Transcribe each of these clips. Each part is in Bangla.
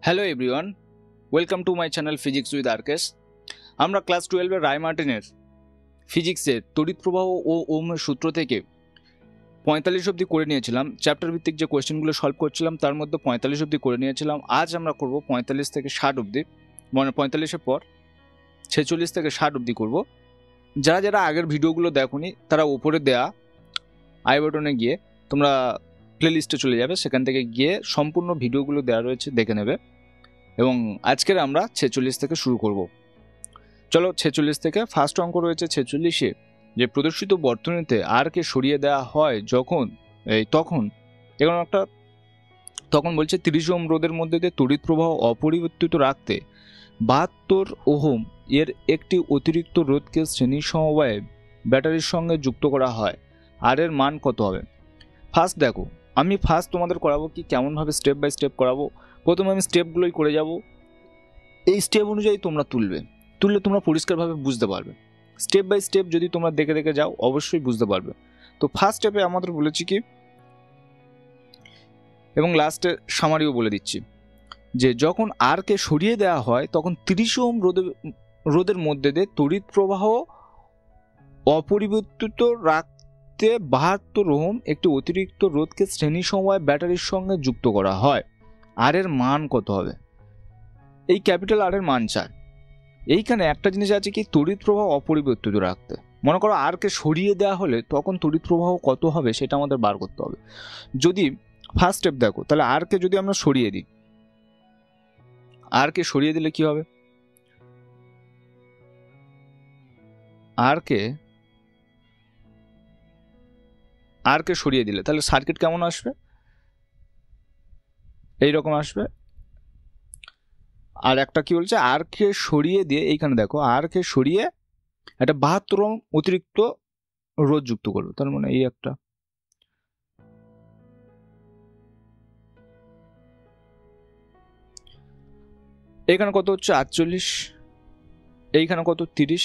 Hello everyone, welcome to my channel physics with Arkesh. আমরা ক্লাস 12-এর রায়মার্টিনের ফিজিক্সের তড়িৎ প্রবাহ ও ওহমের সূত্র থেকে 45 অবধি করে নিয়েছিলাম। চ্যাপ্টার ভিত্তিক যে কোয়েশ্চেনগুলো সলভ করছিলাম তার মধ্যে 45 অবধি করে নিয়েছিলাম। আজ আমরা করব 45 থেকে 60 অবধি, মানে 45-এর পর 46 থেকে 60 অবধি করব। যারা যারা আগের ভিডিওগুলো দেখোনি তারা উপরে দেয়া আই বাটনে গিয়ে তোমরা প্লেলিস্টে চলে যাবে, সেখান থেকে গিয়ে সম্পূর্ণ ভিডিওগুলো দেওয়া রয়েছে, দেখে নেবে। এবং আজকের আমরা 46 থেকে শুরু করব। চলো 46 থেকে ফার্স্ট অঙ্ক রয়েছে 46-এ, যে প্রদর্শিত বর্তনীতে আর কে সরিয়ে দেওয়া হয় তখন বলছে 30 ওহম রোধের মধ্যে দিয়ে তড়িৎ প্রবাহ অপরিবর্তিত রাখতে 72 ওহম এর একটি অতিরিক্ত রোধকে শ্রেণী সমবায়ে ব্যাটারির সঙ্গে যুক্ত করা হয়। আর এর মান কত হবে? ফার্স্ট দেখো, আমি তোমাদের করাবো কি কেমনভাবে স্টেপ বাই স্টেপ করাবো। প্রথমে আমি স্টেপগুলোই করে যাব, এই স্টেপ অনুযায়ী তোমরা তুললে তোমরা পরিষ্কারভাবে বুঝতে পারবে। স্টেপ বাই স্টেপ যদি তোমরা দেখে দেখে যাও অবশ্যই বুঝতে পারবে। তো ফার্স্ট স্টেপে আমাদের বলেছি কি, এবং লাস্টে সামারিও বলে দিচ্ছি, যে যখন আর কে সরিয়ে দেওয়া হয় তখন 30 ওহম রোধের মধ্যে দিয়ে তড়িৎ প্রবাহ অপরিবর্তিত রাখতে 72 ওহম একটি অতিরিক্ত রোধকে শ্রেণী সমবায় ব্যাটারির সঙ্গে যুক্ত করা হয়। আর এর মান কত হবে? এই ক্যাপিটাল আর এর মান চায়। এইখানে একটা জিনিস আছে কি, তড়িৎ প্রবাহ অপরিবর্তিত রাখতে। মনে করো আর কে সরিয়ে দেওয়া হলে তখন তড়িৎ প্রবাহ কত হবে সেটা আমাদের বার করতে হবে। যদি ফার্স্ট স্টেপ দেখো, তাহলে আর কে যদি আমরা সরিয়ে দিই, আর কে সরিয়ে দিলে কি হবে? আর কে সরিয়ে দিলে তাহলে সার্কিট কেমন আসবে? এইরকম আসবে। আর একটা কি বলছে, আর কে সরিয়ে দিয়ে, এইখানে দেখো আর কে সরিয়ে একটা 72 ওহম অতিরিক্ত রোধ যুক্ত করবে। তার মানে এই একটা, এইখানে কত হচ্ছে 48, এইখানে কত 30,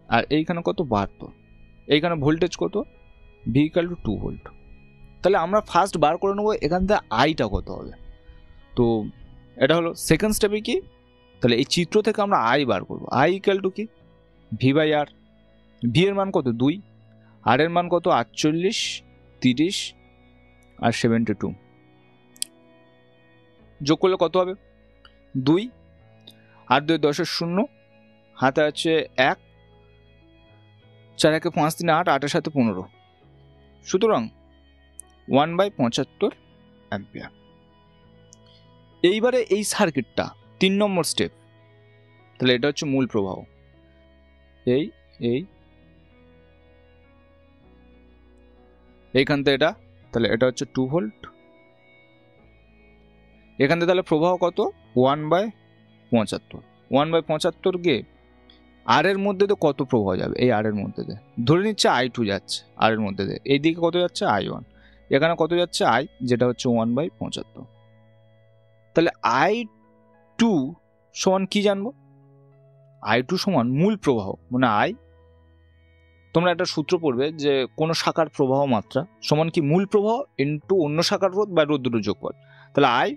আর এইখানে কত 72। এইখানে ভোল্টেজ কত? V = 2 volt. তাহলে আমরা ফার্স্ট বার করে নেবো এখান থেকে আইটা কত হবে। তো এটা হলো সেকেন্ড স্টেপে কি, তাহলে এই চিত্র থেকে আমরা আই বার করবো। I = কি, V/R। V এর মান কত? 2, আর এর মান কত? 48, 30 আর 72। যোগ করলে কত হবে? 2, 8 2 10 0, হাতে আছে 1, 4 1 5 3 8, 8 7 15। সুতরাং 1/75 অ্যাম্পিয়ার। এইবারে এই সার্কিটটা 3 নম্বর স্টেপ, তাহলে এটা হচ্ছে মূল প্রবাহ। এইখান থেকে এটা, তাহলে এটা হচ্ছে 2 ভোল্ট। এখান থেকে তাহলে প্রবাহ কত? 1/75। 1/75 কে আর এর মধ্যে দিয়ে কত প্রবাহ যাবে? এই আর এর মধ্যে দিয়ে ধরে নিচ্ছে I2 যাচ্ছে, আর এর মধ্যে দিয়ে এইদিকে কত যাচ্ছে? I1। এখানে কত যাচ্ছে? I, যেটা হচ্ছে 1/75। তাহলে I2 সমান কি জানবো? I2 সমান মূল প্রবাহ, মানে I, তোমরা একটা সূত্র পড়বে যে কোনো শাখার প্রবাহ মাত্রা সমান কি মূল প্রবাহ ইন্টু অন্য শাখার রোধ বা রোধ দুটো যোগফল। তাহলে I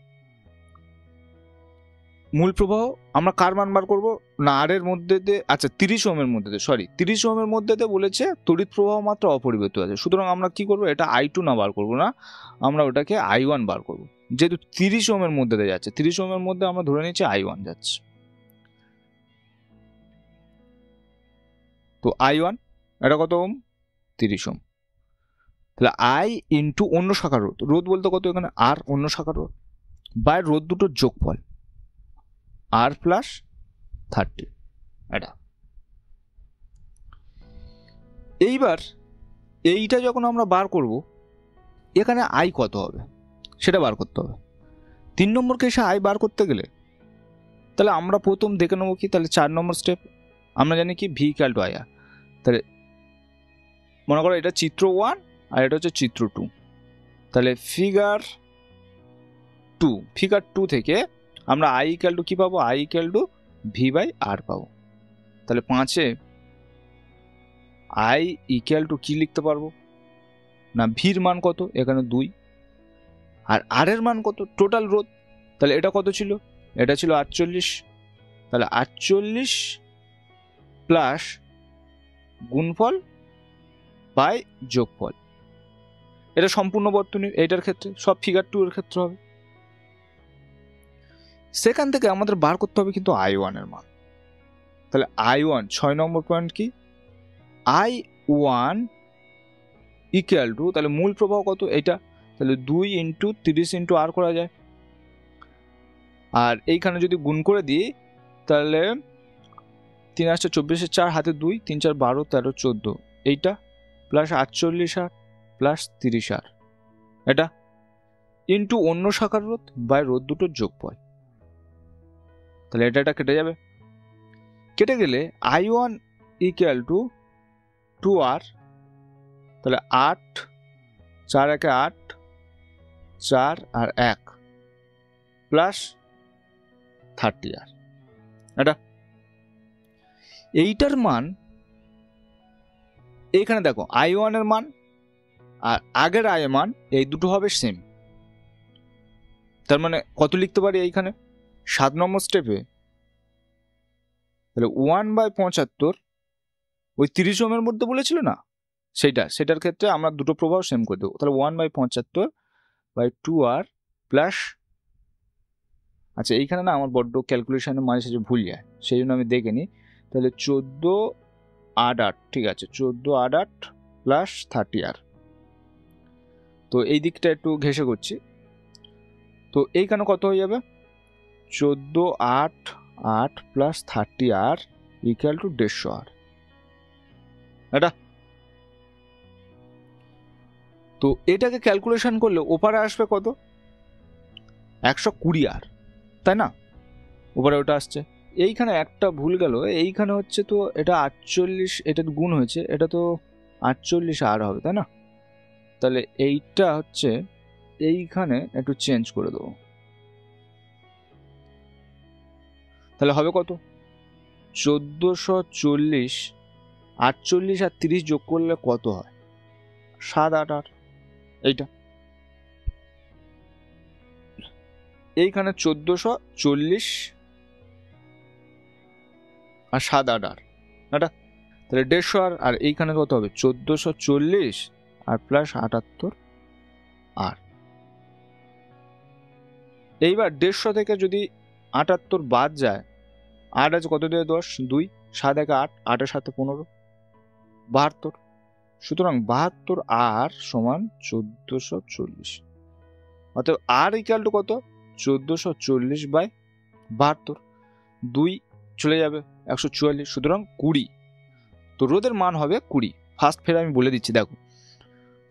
মূল প্রবাহ আমরা কার মান বার করবো না, আর এর মধ্যে দিয়ে, আচ্ছা 30 ওহমের মধ্যে দিয়ে, 30 ওহমের মধ্যে দিয়ে বলেছে তড়িৎ প্রবাহ মাত্রা অপরিবর্তিত আছে। সুতরাং আমরা কি করবো, এটা I2 না বার করবো না, আমরা ওটাকে I1 বার করবো। যেহেতু 30 ওহমের মধ্যে দিয়ে যাচ্ছে, 30 ওহমের মধ্যে আমরা ধরে নিচ্ছি I1 যাচ্ছে। তো I1 এটা কত ওহম? 30 ওহম। তাহলে I ইন্টু অন্য শাখার রোধ, রোধ বলতে কত এখানে? আর অন্য শাখার রোধ বাই রোধ দুটোর যোগফল, R + 30। এটা এইবার এইটা যখন আমরা বার করব, এখানে I কত হবে সেটা বার করতে হবে। 3 নম্বর কেসে I বার করতে গেলে তাহলে আমরা প্রথম দেখে নেবো কি, তাহলে 4 নম্বর স্টেপ আমরা জানি কি V = IR। তাহলে মনে করো এটা চিত্র 1 আর এটা হচ্ছে চিত্র 2। তাহলে ফিগার 2 থেকে আমরা I = কি পাবো? I = V/R পাবো। তাহলে 5-এ I = কি লিখতে পারবো না, ভির মান কত? এখানে 2, আর আর এর মান কত? টোটাল রোধ। তাহলে এটা কত ছিল? এটা ছিল 48, তাহলে 48 প্লাস গুণফল বাই যোগফল। এটা সম্পূর্ণ বর্তনী, এটার ক্ষেত্রে সব ফিগার 2 এর ক্ষেত্রে হবে। সেখান থেকে আমাদের বার করতে হবে কিন্তু I1 এর মান। তাহলে I1 6 নম্বর পয়েন্ট কি, I1 ইকুয়াল টু, তাহলে মূল প্রবাহ কত এটা, তাহলে 2 × 30 × R করা যায়। আর এইখানে যদি গুণ করে দিই তাহলে 3 × 24 4 হাতে 2, 3 4 12 13 14, এইটা প্লাস 48R প্লাস 30R, এটা ইন্টু অন্য শাখার রোধ বাই রোধ দুটোর যোগফল। তাহলে এটা কেটে যাবে, কেটে গেলে I1 ইকুয়াল টু 2R, তাহলে 8 4 1 8 4 আর 1 প্লাস 30R, এটা এইটার মান এইখানে দেখো I1 এর মান আর আগের I এর মান এই দুটো হবে সেম। তার মানে কত লিখতে পারি এইখানে 7 নম্বর স্টেপে, তাহলে 1/75 ওই 30 ওহমের মধ্যে বলেছিল না, সেটার ক্ষেত্রে আমরা দুটো প্রবাহ সেম করে দেবো। তাহলে 1/75/2R প্লাস, আচ্ছা এইখানে না আমার বড্ড ক্যালকুলেশনের মাঝে সাঝে ভুল যায়, সেই জন্য আমি দেখে নিই। তাহলে 14 8 8, ঠিক আছে 14 8 8 প্লাস 30R। তো এই দিকটা একটু ঘেঁষে করছি, তো এইখানে কত হয়ে যাবে 14 8 8 plus 30R equal to 150R, এটা। তো এটাকে ক্যালকুলেশন করলে ওপারে আসবে কত 120R, তাই না, ওপারে ওটা আসছে। এইখানে একটা ভুল গেল, এইখানে হচ্ছে তো এটা 48, এটা গুণ হয়েছে, এটা তো 48R হবে, তাই না। তাহলে এইটা হচ্ছে এইখানে একটু চেঞ্জ করে দেবো, তাহলে হবে কত 1440, 48 আর 30 যোগ করলে কত হয় 7 8 8, এইটা এইখানে 1440 আর 7 8 8, এটা তাহলে 150R, আর এইখানে কত হবে 1440 আর প্লাস 78R। এইবার 150 থেকে যদি 78 বাদ যায়, 8 আছে কত দিয়ে 10 2, 7 1 8, 8 এর সাথে 15 72, সুতরাং 72R সমান 1440, অতএব R ইকুয়াল টু কত 1440/72, 2 চলে যাবে 144, সুতরাং 20। তো রোধের মান হবে 20। ফার্স্ট ফের আমি বলে দিচ্ছি, দেখো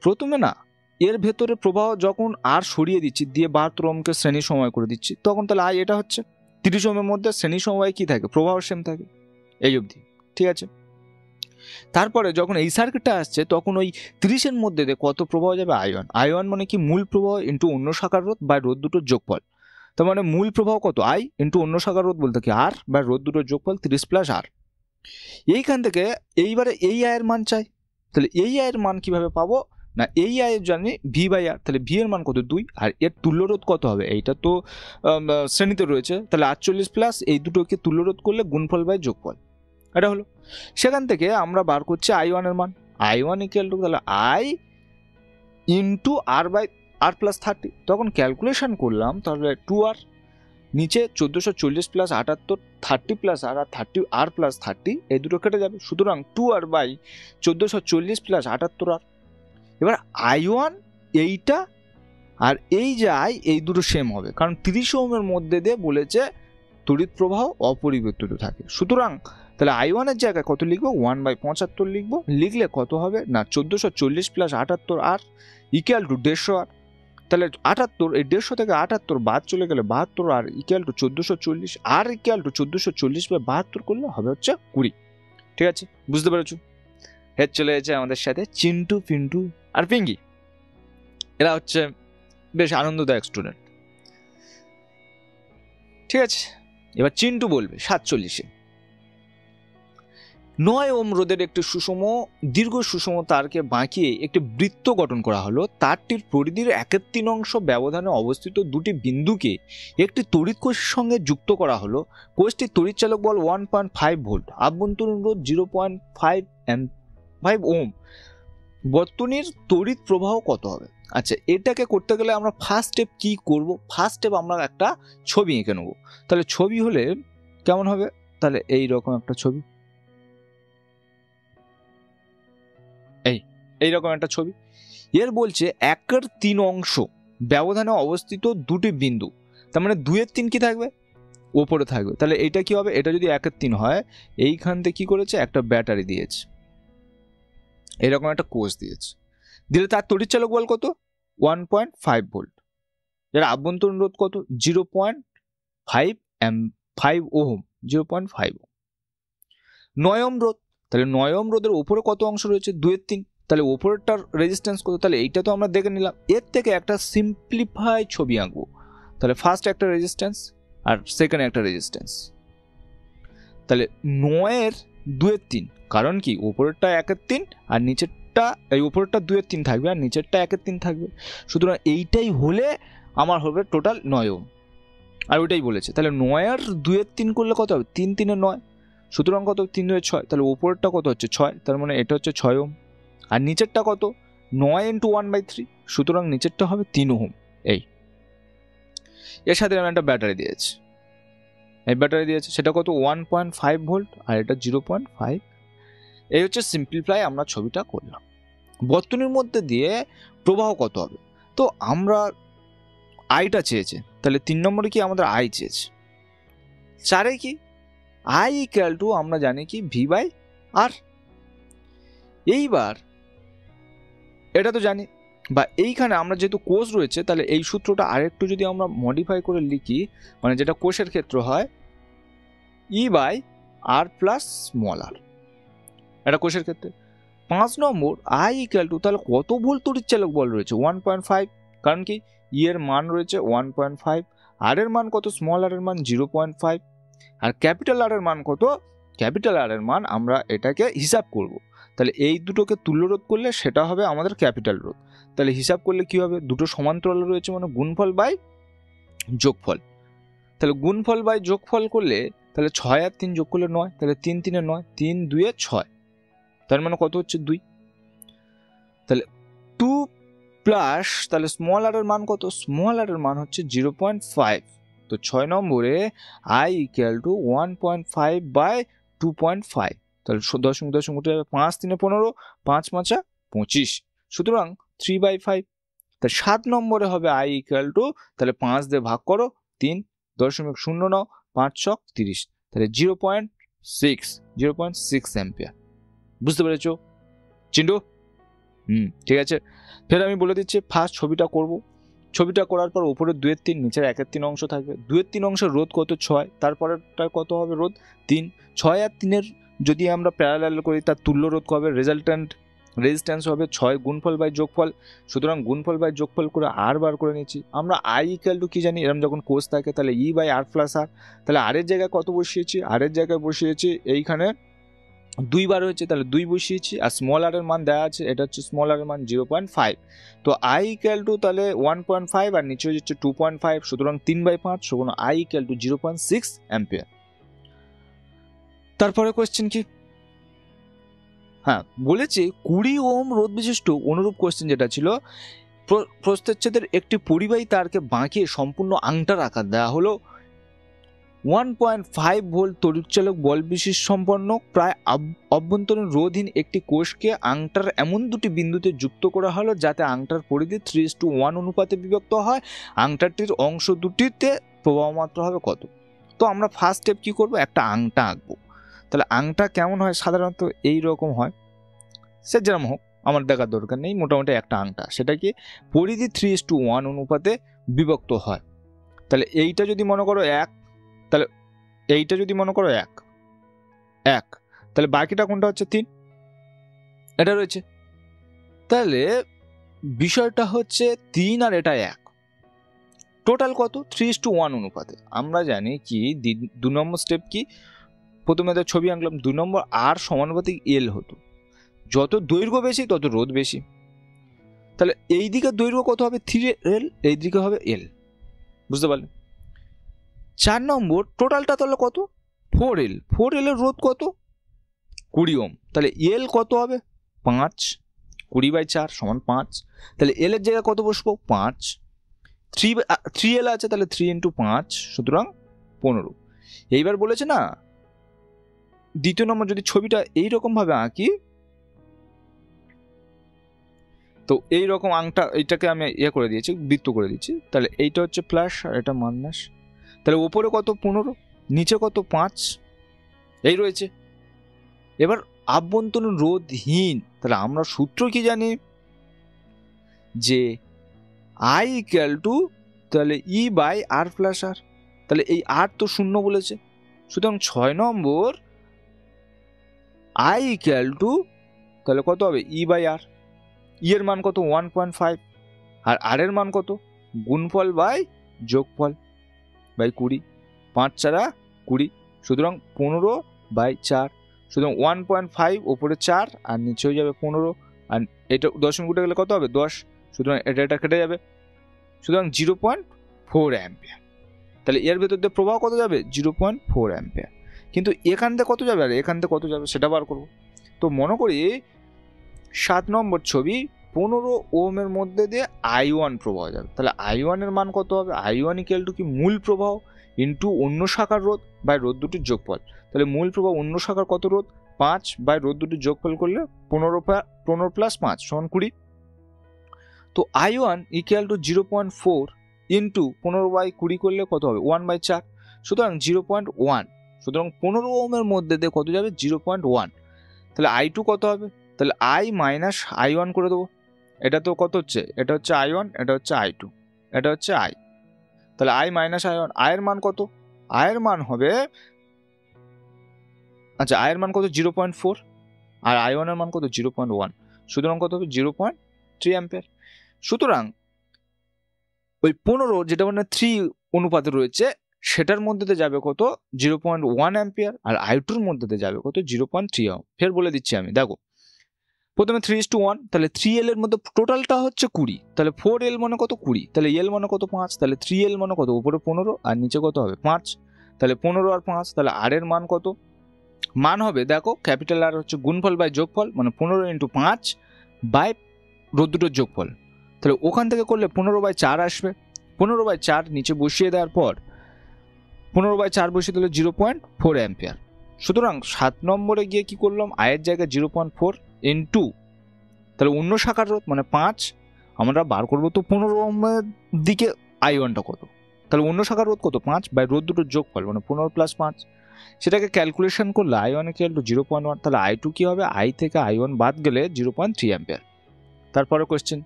প্রথমে না এর ভেতরে প্রবাহ যখন আর সরিয়ে দিচ্ছি দিয়ে 72 ওহমকে শ্রেণী সময় করে দিচ্ছি, তখন তাহলে I এটা হচ্ছে 30 ওহমের মধ্যে শ্রেণী সময় কি থাকে প্রবাহ সেম থাকে, এই অবধি ঠিক আছে। তারপরে যখন এই সার্কিটটা আসছে তখন ওই 30-এর মধ্যে দিয়ে কত প্রবাহ যাবে I1 মানে কি মূল প্রবাহ ইন্টু অন্য শাখার রোধ বা রোধ দুটোর যোগফল। তার মানে মূল প্রবাহ কত I ইন্টু অন্য শাখার রোধ বলতে কি R বা রোধ দুটোর যোগফল 30 প্লাস R। এইখান থেকে এইবারে এই I এর মান চাই, তাহলে এই I এর মান কিভাবে পাবো না, এই I এর জানি V/R, তাহলে V এর মান কত 2, আর এর তুল্যরোধ কত হবে, এইটা তো শ্রেণীতে রয়েছে, তাহলে 48 প্লাস এই দুটোকে তুল্যরোধ করলে গুণফল বাই যোগফল, এটা হলো। সেখান থেকে আমরা বার করছি I1 এর মান, I1 ইকুয়াল টু তাহলে I ইন্টু R প্লাস 30, তখন ক্যালকুলেশন করলাম তাহলে 2R, নিচে 1440 প্লাস 78 30 প্লাস R আর 30R প্লাস 30 এই দুটো কেটে যাবে, সুতরাং 2R/1440 প্লাস 78R। এবার I1 এইটা আর এই যে I এই দুটো সেম হবে, কারণ 30 ওহমের মধ্যে দিয়ে বলেছে তড়িৎ প্রবাহ অপরিবর্তিত থাকে, সুতরাং তাহলে I1 এর জায়গায় কত লিখবো 1/75 লিখবো, লিখলে কত হবে না 1440 plus 78R equal to 150R। তাহলে 78, এই 150 থেকে 78 বাদ চলে গেলে 72R equal to 1440, R equal two 1440/72 করলে হবে হচ্ছে 20। ঠিক আছে, বুঝতে পেরেছো। হেড চলে গেছে আমাদের সাথে চিন্টু পিন্টু আর পিঙ্গি, এরা হচ্ছে বেশ আনন্দদায়ক স্টুডেন্ট। ঠিক আছে, এবার চিন্টু বলবে 47-এ 9 ওম রোধের একটি দীর্ঘ সুষম তারকে বাঁকিয়ে একটি বৃত্ত গঠন করা হলো। তারটির পরিধির 1/3 ব্যবধানে অবস্থিত দুটি বিন্দুকে একটি তড়িৎ কোষের সঙ্গে যুক্ত করা হলো। কোষটির তড়িৎচালক বল 1.5 ভোল্ট, আভ্যন্তরীণ রোধ 0.5 ওম। বর্তনীর তড়িৎ প্রবাহ কত হবে? আচ্ছা, এটাকে করতে গেলে আমরা ফার্স্ট স্টেপ কি করব? ফার্স্ট স্টেপ আমরা একটা ছবি এঁকে নেব। তাহলে ছবি হলে কেমন হবে? তাহলে এই রকম একটা ছবি, এইরকম একটা ছবি। এর বলছে 1/3 ব্যবধানে অবস্থিত দুটি বিন্দু, তার মানে 2/3 কি থাকবে? ওপরে থাকবে। তাহলে এটা কি হবে? এটা যদি 1/3 হয়, এইখান থেকে কি করেছে? একটা ব্যাটারি দিয়েছে, এরকম একটা কোষ দিয়েছে, দিলে তার তড়িৎচালক বল কত? 1.5 ভোল্ট। এর আভ্যন্তরীণ রোধ কত? 0.5 ওহম, 0.5 ওহম। 9 ওহম রোধ, তাহলে 9 ওহম রোধের উপরে কত অংশ রয়েছে? 2/3। তাহলে ওপরেরটার রেজিস্ট্যান্স কত? তাহলে এইটা তো আমরা দেখে নিলাম। এর থেকে একটা সিম্পলিফাই ছবি আঁকবো। তাহলে ফার্স্ট একটা রেজিস্ট্যান্স আর সেকেন্ড একটা রেজিস্ট্যান্স। তাহলে 9-এর 2/3, কারণ কি ওপরেরটা 1/3 আর নিচেরটা, এই ওপরেরটা 2/3 থাকবে আর নিচেরটা 1/3 থাকবে। সুতরাং এইটাই হলে আমার হবে টোটাল 9 ওহম। আর ওইটাই বলেছে। তাহলে 9-এর 2/3 করলে কত হবে? 3 3 9, সুতরাং কত? 3 2 6। তাহলে ওপরেরটা কত হচ্ছে? 6, তার মানে এটা হচ্ছে 6 ওহম। আর নিচেরটা কত? 9 × 1/3, সুতরাং নিচেরটা হবে 3 ওহম। এই এর সাথে আমি একটা ব্যাটারি দিয়েছি, এই ব্যাটারি দিয়েছে, সেটা কত? 1.5 ভোল্ট আর এটা 0.5। এই হচ্ছে সিম্পলিফাই আমরা ছবিটা করলাম। বর্তনীর মধ্যে দিয়ে প্রবাহ কত হবে? তো আমরা আইটা চেয়েছে, তাহলে 3 নম্বরে কি আমাদের আই চেয়েছে। 4-এ কি আই ইকুয়াল টু আমরা জানি কি V/R। এইবার এটা তো জানি, বা এইখানে আমরা যেহেতু কোষ রয়েছে, তাহলে এই সূত্রটা আরেকটু যদি আমরা মডিফাই করে লিখি, মানে যেটা কোষের ক্ষেত্র হয় E/R প্লাস স্মল r, এটা কোষের ক্ষেত্রে। 5 নম্বর আই ইকুয়াল টু, তাহলে কত ভোল্ট তড়িৎচালক বল রয়েছে? 1.5, কারণ কি ই এর মান রয়েছে 1.5, আর এর মান কত? স্মল আর এর মান 0.5, আর ক্যাপিটাল আর এর মান কত? ক্যাপিটাল আর এর মান আমরা এটাকে হিসাব করব। তাহলে এই দুটোকে তুল্যরোধ করলে সেটা হবে আমাদের ক্যাপিটাল রোধ। তাহলে হিসাব করলে কি হবে? দুটো সমান্তরাল রয়েছে মানে গুণফল বাই যোগফল। তাহলে গুণফল বাই যোগফল করলে তাহলে 6 আর 3 যোগ করলে 9, তাহলে 3 3 9, 3 2 6, তার মানে কত হচ্ছে? 2। তাহলে 2 প্লাস, তাহলে স্মল আর এর মান কত? স্মল আর এর মান হচ্ছে 0.5। তো 6 নম্বরে আই ইকুয়াল টু 1.5 বাই 2.5, তাহলে দশমিক দশমিক উঠে যাবে, 5 3 15, 5 5 25, সুতরাং 3/5। তা 7 নম্বরে হবে আই ইকুয়াল টু, তাহলে 5 দিয়ে ভাগ করো, 3.09, 5 ছক 30, তাহলে 0.6 অ্যাম্পিয়ার। বুঝতে পেরেছো চিন্টু? ঠিক আছে। ফের আমি বলে দিচ্ছি, ফার্স্ট ছবিটা করব। ছবিটা করার পর উপরে 2/3, নিচের 1/3 অংশ থাকবে। 2/3 অংশের রোধ কত? 6, তারপরেরটা কত হবে রোধ? 3। 6 আর 3-এর যদি আমরা প্যারালাল করি, তার তুল্য রোধ হবে, রেজাল্ট্যান্ট রেজিস্ট্যান্স হবে 6 গুণফল বাই যোগফল। সুতরাং গুণফল বাই যোগফল করে আর বার করে নিচ্ছি। আমরা আই ইকুয়াল টু কি জানি? এরকম যখন কোষ থাকে তাহলে E/R প্লাস আর। তাহলে আর এর জায়গায় কত বসিয়েছি? আর এর জায়গায় বসিয়েছি এইখানে 2 বার হয়েছে, তাহলে 2 বসিয়েছি, আর স্মল আর এর মান দেওয়া আছে, এটা হচ্ছে স্মল আর এর মান 0.5। তো আই ইকুয়াল টু তাহলে 1.5 আর নিচে হচ্ছে 2.5, সুতরাং 3/5, সুতরাং আই ইকুয়াল টু 0.6 অ্যাম্পিয়ার। তারপরে কোশ্চেন কি? হ্যাঁ, বলেছে 20 ওহম রোধ বিশিষ্ট অনুরূপ কোশ্চেন যেটা ছিল, প্রস্থচ্ছেদের একটি পরিবাহী তারকে বাঁকিয়ে সম্পূর্ণ আংটার আকার দেওয়া হলো। 1.5 ভোল্ট তড়িৎচালক বল বিশেষ সম্পন্ন প্রায় অভ্যন্তরীণ রোধহীন একটি কোষকে আংটার এমন দুটি বিন্দুতে যুক্ত করা হলো যাতে আংটার পরিধি 3:1 অনুপাতে বিভক্ত হয়। আংটাটির অংশ দুটিতে প্রবাহ মাত্রা হবে কত? তো আমরা ফার্স্ট স্টেপ কি করব? একটা আংটা আঁকবো। তাহলে আংটা কেমন হয়? সাধারণত এই রকম হয়, সে যেরকম হোক আমার দেখার দরকার নেই, মোটামুটি একটা আংটা, সেটা কি পরিধি 3:1 অনুপাতে বিভক্ত হয়। তাহলে এইটা যদি মনে করো 1, তাহলে এইটা যদি মনে করো 1, তাহলে বাকিটা কোনটা হচ্ছে? 3, এটা রয়েছে। তাহলে বিষয়টা হচ্ছে 3 আর এটা 1, টোটাল কত? 3:1 অনুপাতে। আমরা জানি কি 2 নম্বর স্টেপ কি? প্রথমে তো ছবি আঁকলাম, 2 নম্বর আর সমানুপাতিক এল হতো, যত দৈর্ঘ্য বেশি তত রোধ বেশি, তাহলে এই দিকে দৈর্ঘ্য কত হবে 3L, এই দিকে হবে L, বুঝতে পারলেন। 4 নম্বর টোটালটা তাহলে কত 4L, 4L এর রোধ কত 20 ওহম, তাহলে L কত হবে 5, 20/4 সমান 5, তাহলে L এর জায়গায় কত বসবো 5, 3L আছে তাহলে 3 × 5 সুতরাং 15। এইবার বলেছে না দ্বিতীয় নম্বর যদি ছবিটা এইরকম ভাবে আঁকি, তো এইরকম আংটা এইটাকে আমি করে দিয়েছি, বৃত্ত করে দিচ্ছি, তাহলে এইটা হচ্ছে প্লাস আর এটা মাইনাস, তাহলে উপরে কত 15, নিচে কত 5 এই রয়েছে। এবার আভ্যন্তরীণ রোধহীন, তাহলে আমরা সূত্র কি জানি যে I = তাহলে E/R + R, তাহলে এই R তো শূন্য বলেছে, সুতরাং 6 নম্বর I = তাহলে কত হবে E/R, E এর মান কত 1.5 আর R এর মান কত গুণফল বাই যোগফল বাই 20, 5 × 4 = 20, সুতরাং 15/4, সুতরাং 1.5 ওপরে 4 আর নিচে হয়ে যাবে 15, আর এটা দশমিক উঠে গেলে কত হবে 10, সুতরাং এটা কেটে যাবে, সুতরাং 0.4 অ্যাম্পিয়ার। তাহলে এর ভেতর দিয়ে প্রবাহ কত যাবে 0.4 অ্যাম্পিয়ার, কিন্তু এখান থেকে কত যাবে আর এখান থেকে কত যাবে সেটা বার করব। তো মনে করি 7 নম্বর ছবি 15 ওহমের মধ্যে দিয়ে I1 প্রবাহ যাবে, তাহলে I1 এর মান কত হবে, I1 = কি মূল প্রবাহ ইন্টু অন্য শাখার রোধ বাই রোধ দুটির যোগফল, তাহলে মূল প্রবাহ অন্য শাখার কত রোধ 5 বাই রোধ দুটির যোগফল করলে 15 + 5 = 20, তো I1 = 0.4 ইন্টু 15/20 করলে কত হবে 1/4, সুতরাং 0.1, সুতরাং 15 ওহমের মধ্যে দিয়ে কত যাবে 0.1, তাহলে I2 কত হবে, তাহলে I - I1 করে দেবো, এটা তো কত হচ্ছে, এটা হচ্ছে I1, এটা হচ্ছে I2, এটা হচ্ছে I, তাহলে I - I1, I এর মান কত, I এর মান হবে, আচ্ছা I এর মান কত 0.4 আর I1 এর মান কত 0.1, সুতরাং কত হবে 0.3 অ্যাম্পিয়ার। সুতরাং ওই 15 যেটা মানে 3 অনুপাতে রয়েছে সেটার মধ্যে দিয়ে যাবে কত 0.1 অ্যাম্পিয়ার, আর I2 এর মধ্যে দিয়ে যাবে কত 0.3 ওহম। ফের বলে দিচ্ছি আমি, দেখো প্রথমে 3:1, তাহলে 3L এর মধ্যে টোটালটা হচ্ছে 20, তাহলে 4L মানে কত 20, তাহলে L মানে কত 5, তাহলে 3L মানে কত উপরে 15 আর নিচে কত হবে 5, তাহলে 15 আর 5, তাহলে R এর মান কত, মান হবে দেখো ক্যাপিটাল R হচ্ছে গুণফল বাই যোগফল, মানে 15 × 5 বাই রোধ দুটোর যোগফল, তাহলে ওখান থেকে করলে 15/4 আসবে, 15/4 নিচে বসিয়ে দেওয়ার পর 15/4 বসিয়ে দিলে 0.4 অ্যাম্পিয়ার। সুতরাং 7 নম্বরে গিয়ে কি করলাম, আয়ের জায়গায় 0.4 ইন্টু তাহলে অন্য শাখার রোধ মানে 5, আমরা বার করবো তো 15 ওহমের দিকে I1টা কত, তাহলে অন্য শাখার রোধ কত 5 বাই রোধ দুটোর যোগফল মানে 15 + 5, সেটাকে ক্যালকুলেশন করলে I1 = 0.1, তাহলে I2 কি হবে, I থেকে I1 বাদ গেলে 0.3 অ্যাম্পিয়ার। তারপরে কোশ্চেন,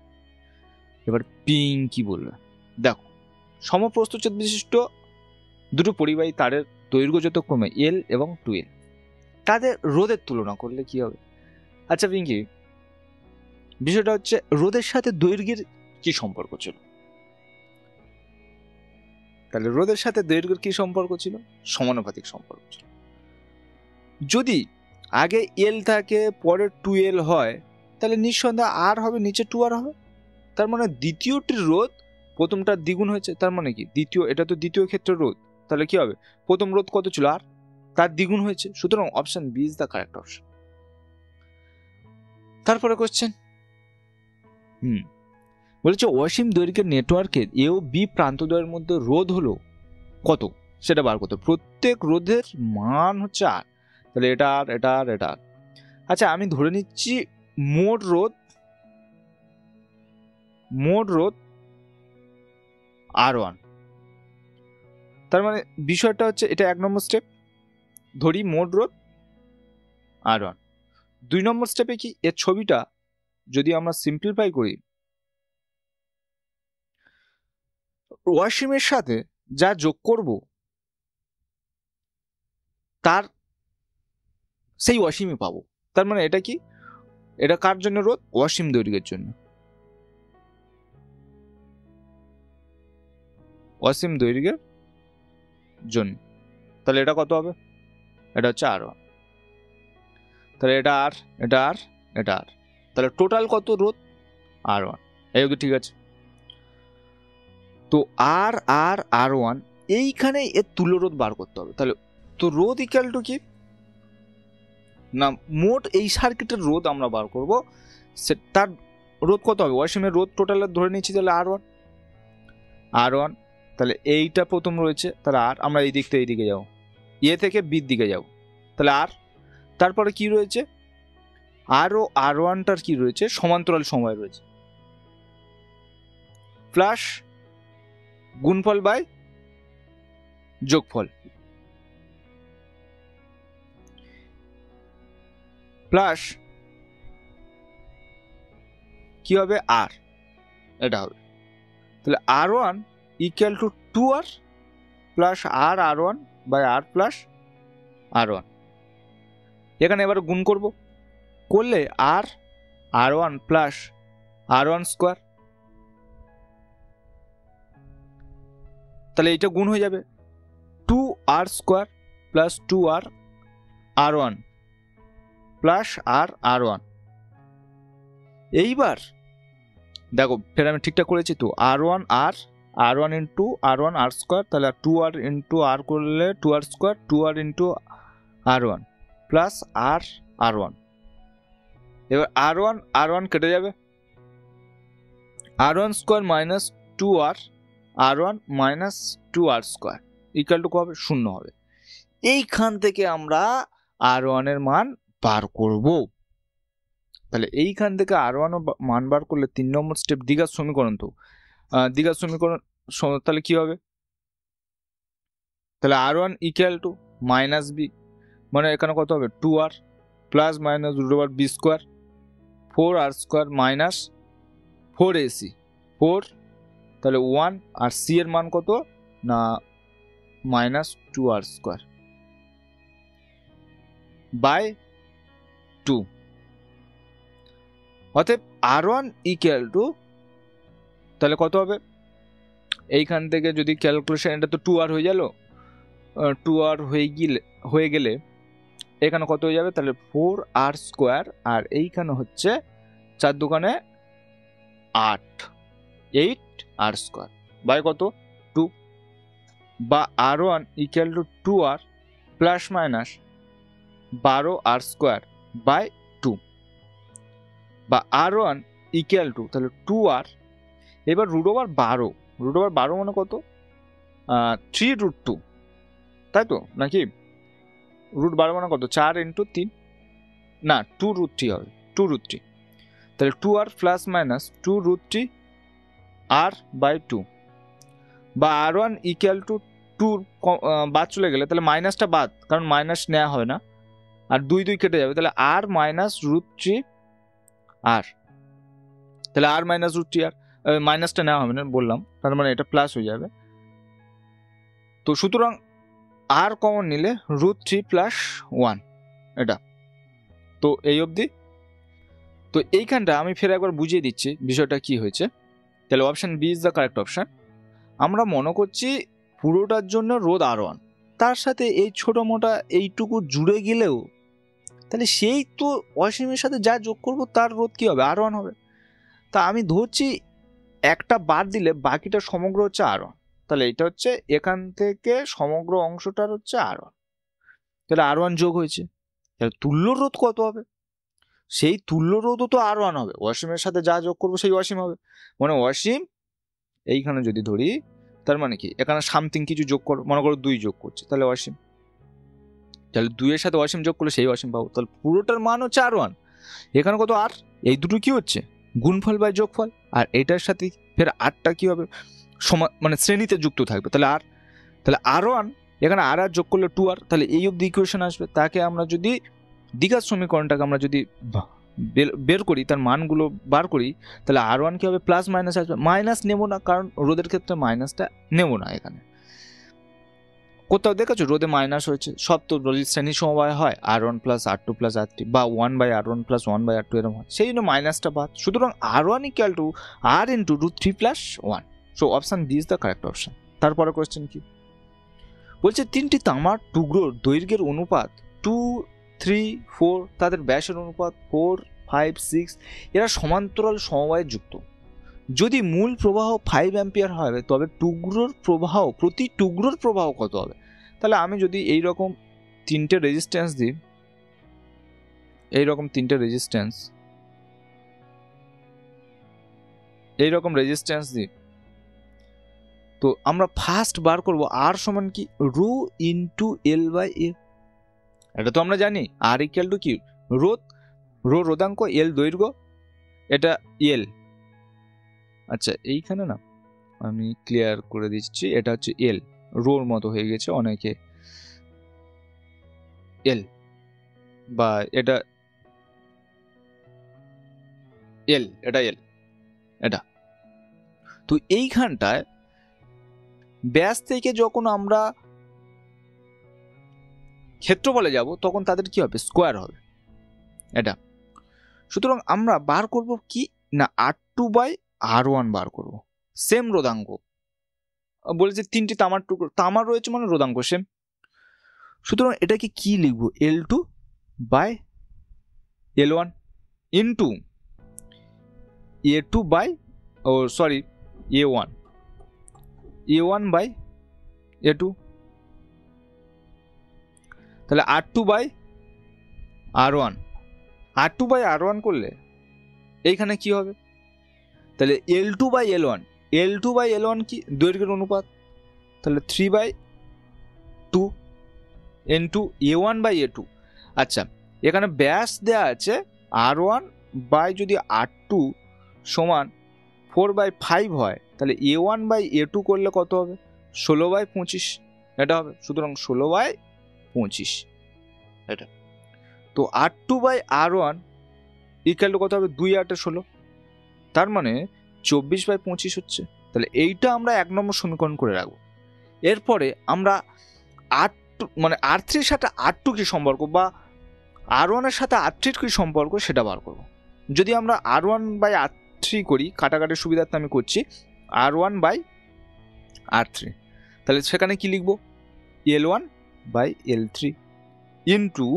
এবার পিং কি বলবে, দেখো সমপ্রস্থচ্ছেদ বিশিষ্ট দুটো পরিবাহী তারের দৈর্ঘ্য যথাক্রমে L এবং 2L, তাদের রোধের তুলনা করলে কি হবে। আচ্ছা পিঙ্কি, বিষয়টা হচ্ছে রোধের সাথে দৈর্ঘ্যের কি সম্পর্ক ছিল, তাহলে রোধের সাথে দৈর্ঘ্যের কি সম্পর্ক ছিল, সমানুপাতিক সম্পর্ক ছিল। যদি আগে L থাকে পরে 2L হয়, তাহলে নিঃসন্দেহে R হবে নিচে 2R হবে, তার মানে দ্বিতীয়টির রোধ প্রথমটার দ্বিগুণ হয়েছে, তার মানে কি দ্বিতীয়, এটা তো দ্বিতীয় ক্ষেত্রের রোধ, তাহলে কি হবে প্রথম রোধ কত ছিল R, তার দ্বিগুণ হয়েছে, সুতরাং option B is the correct option. তারপরে কোশ্চেন বলেছে অসীম দৈর্ঘ্যের নেটওয়ার্কের এ ও বি প্রান্তদ্বয়ের মধ্যে রোধ হলো কত, সেটা বার করতে, প্রত্যেক রোধের মান হচ্ছে R, তাহলে এটা আর এটা আর এটা আর। আচ্ছা আমি ধরে নিচ্ছি মোট রোধ R1, তার মানে বিষয়টা হচ্ছে এটা 1 নম্বর স্টেপ, ধরি মোট রোধ R1। 2 নম্বর স্টেপে কি এর ছবিটা যদি আমরা সিম্পলিফাই করি, অসীমের সাথে যা যোগ করব তার সেই অসীমই পাবো, তার মানে এটা কি, এটা কার জন্য রোধ, অসীম দৈর্ঘ্যের জন্য, অসীম দৈর্ঘ্যের জন্য, তাহলে এটা কত হবে এটা হচ্ছে R1, তাহলে এটা আর, এটা আর, এটা আর, তাহলে টোটাল কত রোধ? R1। এই অবধি ঠিক আছে। তো R1 এইখানে এর তুল্য রোধ বার করতে হবে। তাহলে তো রোধ ইকুয়াল টু কি না, মোট এই সার্কিটের রোধ আমরা বার করব, তার রোধ কত হবে? ওয়াসিমের রোধ টোটাল ধরে নিচ্ছি, তাহলে R1, তাহলে এইটা প্রথম রয়েছে, তাহলে আর আমরা এই দিক থেকে এই দিকে যাবো, এ থেকে বির দিকে যাব, তাহলে আর, তারপরে কি রয়েছে? আরও R1টার কি রয়েছে? সমান্তরাল সময় রয়েছে, প্লাস গুণফল বাই যোগফল, প্লাস কি হবে? আর, এটা হবে। তাহলে R1 equal to 2R plus R1 by R plus R1। এখানে এবার গুণ করব, করলে R1 প্লাস R1 স্কোয়ার, তাহলে এইটা গুণ হয়ে যাবে 2R square plus 2R R1 plus R1। এইবার দেখো ফের আমি ঠিকঠাক করেছি তো, R1 into R1 R square, তাহলে 2R ইন্টু R করলে 2R square, 2R into R1 plus R1। এবার R1 কেটে যাবে, R1 square minus 2R R1 minus 2R square equal to কবে? 0 হবে। এইখান থেকে আমরা R1 এর মান বার করব। তাহলে এইখান থেকে R1 মান বার করলে 3 নম্বর স্টেপ দ্বিঘাত সমীকরণ, তো দ্বিঘাত সমীকরণ, তাহলে কি হবে? তাহলে R1 equal two minus B, মানে এখানে কত হবে? 2R plus minus root over B square, 4R square minus 4AC 4, তাহলে 1, আর সি এর মান কত না মাইনাস 2R স্কোয়ার বাই 2। অতএব R1 ইকুয়াল টু, তাহলে কত হবে? এইখান থেকে যদি ক্যালকুলেশন, এটা তো 2R হয়ে গেল, 2R হয়ে গেলে এখানে কত হয়ে যাবে? তাহলে 4R স্কোয়ার, আর এইখানে হচ্ছে 4 দোকানে 8R স্কোয়ার বাই কত? 2, বা R1 equal to 2R plus minus 12R square by 2, বা R1 ইকুয়াল টু, তাহলে 2R, এবার রুট ওভার 12 মানে কত? 3√2, তাই তো নাকি? √12 মানে কত? 4 ইন্টু 3, না 2√3 হবে, 2√3, তাহলে 2R plus minus 2√3 R by 2, বা R1 ইকুয়াল টু 2 বাদ চলে গেলে, তাহলে মাইনাসটা বাদ, কারণ মাইনাস নেওয়া হয় না, আর 2 কেটে যাবে, তাহলে R মাইনাস √3 R, তাহলে R মাইনাস √3 R, মাইনাসটা নেওয়া হবে না বললাম, তার মানে এটা প্লাস হয়ে যাবে। তো সুতরাং R কমন নিলে √3 প্লাস 1, এটা তো এই অবধি। তো এইখানটা আমি ফের একবার বুঝিয়ে দিচ্ছি বিষয়টা কি হয়েছে। তাহলে option B is the correct option. আমরা মনে করছি পুরোটার জন্য রোধ R1, তার সাথে এই ছোটো মোটা এইটুকু জুড়ে গেলেও, তাহলে সেই তো অসীমের সাথে যা যোগ করব তার রোধ কী হবে? R1 হবে। তা আমি ধরছি একটা বাদ দিলে বাকিটা সমগ্র হচ্ছে R1, তাহলে এটা হচ্ছে এখান থেকে সমগ্র অংশটার হচ্ছে R1, তাহলে R1 যোগ হয়েছে, তাহলে তুল্য রোধ কত হবে? সেই তুল্য রোধও তো R1 হবে, অসীমের সাথে যা যোগ করবো সেই অসীম হবে, মানে অসীম এইখানে যদি ধরি, তার মানে কি এখানে সামথিং কিছু যোগ করো, মনে করো 2 যোগ করছে, তাহলে অসীম, তাহলে 2 এর সাথে অসীম যোগ করলে সেই অসীম পাবো, তাহলে পুরোটার মান হচ্ছে R1। এখানে কত R, এই দুটো কি হচ্ছে? গুণফল বাই যোগফল, আর এটার সাথে ফের আরটা কি হবে? মানে শ্রেণীতে যুক্ত থাকবে, তাহলে আর, তাহলে R1 এখানে আর যোগ করলে 2R, তাহলে এই অবধি ইকুয়েশন আসবে। তাকে আমরা যদি দ্বিঘাত সমীকরণটাকে আমরা যদি বের করি, তার মানগুলো বার করি, তাহলে R1 কি হবে? প্লাস মাইনাস আসবে, মাইনাস নেবো না, কারণ রোধের ক্ষেত্রে মাইনাসটা নেবো না। এখানে কোথাও দেখেছো রোধে মাইনাস হয়েছে? সব তো শ্রেণী সমবায় হয়, R1 plus R2 plus R3, বা 1/R1 প্লাস 1/R2 এরকম হয়, সেই জন্য মাইনাসটা বাদ। সুতরাং R1 equal to R into √3 plus 1, so option B is the correct option. তারপরে কোয়েশ্চেন কি? বলছে তিনটি তামার টুকরোর দৈর্ঘ্যের অনুপাত 2, 3, 4, তাদের ব্যাসের অনুপাত 4, 5, 6, এরা সমান্তরাল সমবায়ে যুক্ত। যদি মূল প্রবাহ 5 অ্যাম্পিয়ার হবে তবে টুকরোর প্রবাহ, প্রতি টুকরোর প্রবাহ কত হবে? তাহলে আমি যদি এইরকম তিনটে রেজিস্ট্যান্স দিই, এইরকম তিনটে রেজিস্ট্যান্স, এইরকম রেজিস্ট্যান্স দিই, তো আমরা ফার্স্ট বার করব আর সমান কি রো ইন্টু এল বাই এ। এটা তো আমরা জানি আর ইকুয়াল টু কি রোধ, রো রোধাঙ্ক, এল দৈর্ঘ্য, এটা এল। আচ্ছা এইখানে না আমি ক্লিয়ার করে দিচ্ছি, এটা হচ্ছে এল, রোর মতো হয়ে গেছে অনেকে, এল বা এটা এল, এটা এল, এটা। তো এইখানটায় ব্যাস থেকে যখন আমরা ক্ষেত্রফলে যাব তখন তাদের কি হবে? স্কোয়ার হবে এটা। সুতরাং আমরা বার করব কি না R2/R1 বার করব, সেম রোধাঙ্ক। বলেছে তিনটি তামার টুকরো, তামার রয়েছে মানে রোধাঙ্ক সেম। সুতরাং এটাকে কি লিখবো? L2/L1 ইন্টু A1/A2, তাহলে R2/R1 করলে এইখানে কি হবে? তাহলে L2/L1 কি দৈর্ঘ্যের অনুপাত, তাহলে 3/2 ইন্টু A1/A2। আচ্ছা এখানে ব্যাস দেওয়া আছে R1 বাই যদি R2 সমান 4/5 হয় তাহলে A1/A2 করলে কত হবে? 16/25 এটা হবে। সুতরাং 16/25 এটা। তো R2/R1 ইকুয়াল টু কত হবে? 2 8 16, তার মানে 24/25 হচ্ছে। তাহলে এইটা আমরা 1 নম্বর সমীকরণ করে রাখবো। এরপরে আমরা R2 মানে R3 এর সাথে R2 কি সম্পর্ক বা R1 এর সাথে R3 কি সম্পর্ক সেটা বার করব। যদি আমরা R1/R3 করি, কাটাকাটির সুবিধার্থে আমি করছি R1/R3, তাহলে সেখানে কি লিখব? L1/L3 into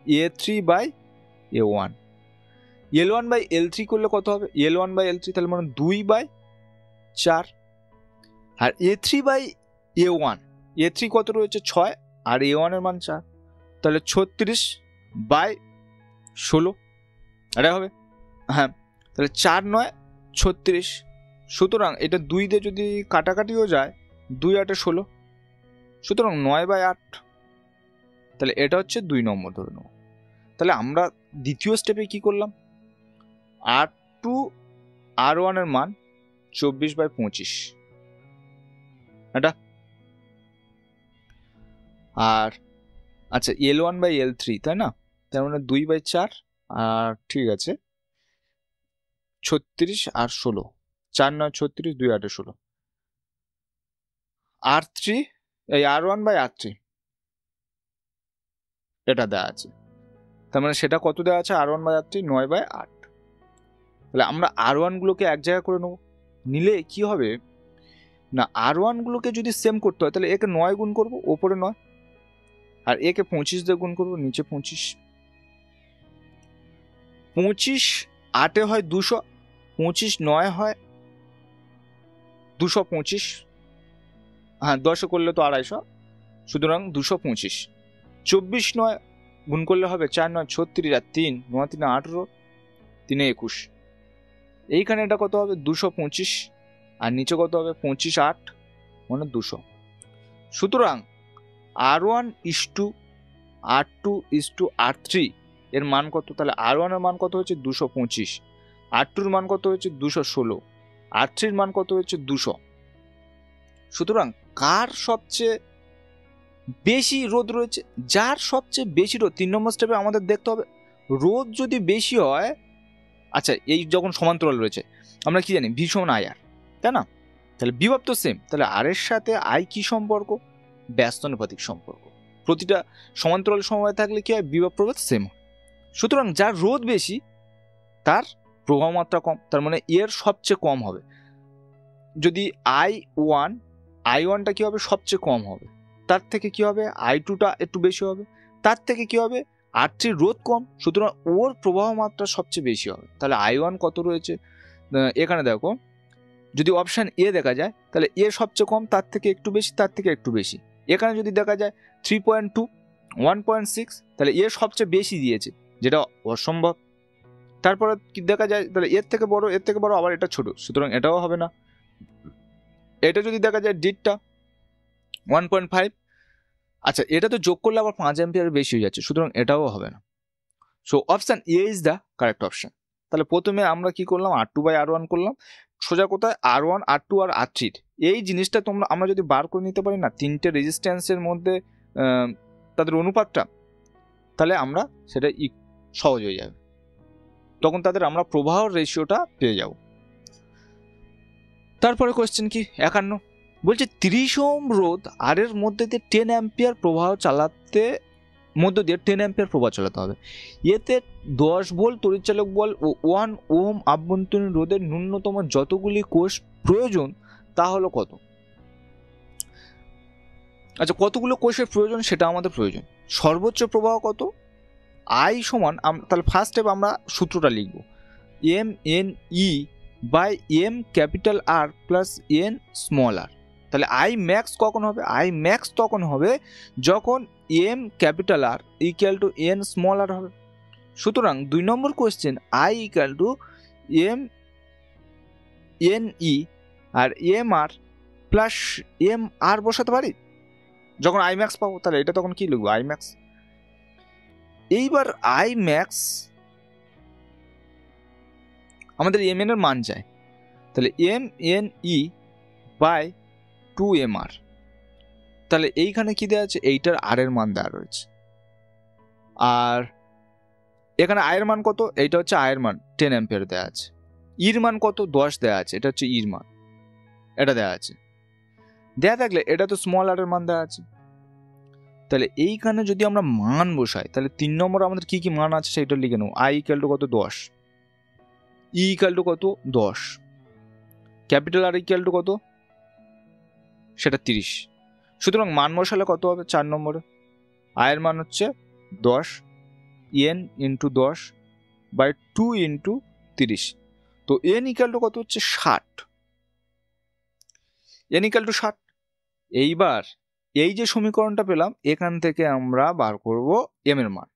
A3/A1। L1/L3 করলে কত হবে? L1/L3 তাহলে মানে 2/4, আর A3/A1 কত রয়েছে? 6, আর A1 এর মান 4, তাহলে 36/16 এটা হবে। হ্যাঁ, তাহলে 4 9 36। সুতরাং এটা 2 দিয়ে যদি কাটাকাটিও যায় 2 8 16, সুতরাং 9/8। তাহলে এটা হচ্ছে 2 নম্বর ধরে নেব। তাহলে আমরা দ্বিতীয় স্টেপে কি করলাম? R2/R1 এর মান 24/25 এটা। আর আচ্ছা L1/L3 তাই না, তার মানে 2/4, আর ঠিক আছে 36 আর 16, 4 9 36, 2 8 16। R3 এই R1/R3 এটা দেওয়া আছে, তার মানে সেটা কত দেওয়া আছে? R1/R3 9/8। তাহলে আমরা R1 গুলোকে এক জায়গায় করে নেব, নিলে কি হবে না R1 গুলোকে যদি সেম করতে হয় তাহলে একে 9 গুণ করবো, ওপরে 9, আর একে 25 দিয়ে গুণ করবো, নিচে 25। 25 8 হয় 200, 25 9 হয় 225, হ্যাঁ 10 করলে তো 250, সুতরাং 225। 24 9 গুণ করলে হবে 4 9 36, আর 3 9 3 18, 3 21। এইখানে এটা কত হবে? 225, আর নিচে কত হবে? 25 8 মানে 200। সুতরাং R1:R2:R3 এর মান কত? তাহলে R1 এর মান কত হচ্ছে? 225, R2 এর মান কত হচ্ছে? 216, R3 এর মান কত হচ্ছে? 200। সুতরাং কার সবচেয়ে বেশি রোধ রয়েছে? যার সবচেয়ে বেশি রোধ 3 নম্বর স্টেপে আমাদের দেখতে হবে। রোধ যদি বেশি হয়, আচ্ছা এই যখন সমান্তরাল রয়েছে আমরা কি জানি? V সমান IR, তাই না? তাহলে বিভব তো সেম, তাহলে আর এর সাথে I কি সম্পর্ক? ব্যস্তানুপাতিক সম্পর্ক। প্রতিটা সমান্তরাল সমবায় থাকলে কি হয়? বিভব প্রভেদ সেম। সুতরাং যার রোধ বেশি তার প্রবাহ মাত্রা কম, তার মানে এর সবচেয়ে কম হবে। যদি I1টা কি হবে? সবচেয়ে কম হবে, তার থেকে কি হবে I2টা একটু বেশি হবে, তার থেকে কি হবে R3 রোধ কম, সুতরাং ওর প্রবাহ মাত্রা সবচেয়ে বেশি হবে। তাহলে I1 কত রয়েছে এখানে দেখো, যদি অপশান এ দেখা যায় তাহলে এ সবচেয়ে কম, তার থেকে একটু বেশি, তার থেকে একটু বেশি। এখানে যদি দেখা যায় 3.2, 1.6, তাহলে এ সবচেয়ে বেশি দিয়েছে, যেটা অসম্ভব। তারপরে কি দেখা যায় তাহলে এর থেকে বড়, এর থেকে বড়, আবার এটা ছোট, সুতরাং এটাও হবে না। এটা যদি দেখা যায় ডিটটা 1.5, আচ্ছা এটা তো যোগ করলে আবার 5 অ্যাম্পিয়ার বেশি হয়ে যাচ্ছে, সুতরাং এটাও হবে না। So option A is the correct option. তাহলে প্রথমে আমরা কি করলাম, R2/R1 করলাম। সোজা কোথায় R1, R2 আর R3 এই জিনিসটা আমরা যদি বার করে নিতে পারি না তিনটে রেজিস্ট্যান্সের মধ্যে তাদের অনুপাতটা, তাহলে আমরা সেটা সহজ হয়ে যাবে, তখন তাদের আমরা প্রবাহ রেশিওটা পেয়ে যাব। তারপরে কোয়েশ্চেন কি 51 বলছে 30 ওহম রোধ আর এর মধ্যে দিয়ে 10 অ্যাম্পিয়ার প্রবাহ চালাতে হবে। এতে 10 ভোল্ট তড়িৎচালক বল ও 1 ওহম আভ্যন্তরীণ রোধের ন্যূনতম যতগুলি কোষ প্রয়োজন তা হলো কত? আচ্ছা কতগুলো কোষের প্রয়োজন সেটা আমাদের প্রয়োজন। সর্বোচ্চ প্রবাহ কত? I সমান, তাহলে ফার্স্ট স্টেপ আমরা সূত্রটা লিখব, MNE/M capital R plus N small r। তাহলে I ম্যাক্স কখন হবে? I ম্যাক্স তখন হবে যখন M capital R equal to N small r হবে। সুতরাং 2 number question I equal to MNE আর MR প্লাস MR বসাতে পারি যখন I ম্যাক্স পাবো, তাহলে এটা তখন কি লিখবো? I max. এইবার I ম্যাক্স আমাদের MN এর মান চাই, তাহলে MNE/2MR। তাহলে এইখানে কি দেওয়া আছে? এইটার R এর মান দেওয়া রয়েছে, আর এখানে I এর মান কত? এইটা হচ্ছে I এর মান 10 অ্যাম্পিয়ার দেওয়া আছে। ইর মান কত? 10 দেওয়া আছে, এটা হচ্ছে ইর মান, এটা দেওয়া আছে। দেওয়া থাকলে এটা তো স্মল r এর মান দেওয়া আছে। তাহলে এইখানে যদি আমরা মান বসাই তাহলে 3 নম্বর আমাদের কি কি মান আছে সেটা লিখে নেব। I ইকুয়াল টু কত? 10, E ইকুয়াল টু কত? 10, ক্যাপিটাল R ইকুয়াল টু কত? সেটা 30। সুতরাং মান বসালে কত হবে? 4 নম্বরে I এর মান হচ্ছে 10, N ইন্টু 10/2 ইন্টু 30। তো N ইকুয়াল টু কত হচ্ছে? 60। N equal to 60। এইবার এই যে সমীকরণটা পেলাম এখান থেকে আমরা বার করব M এর মান।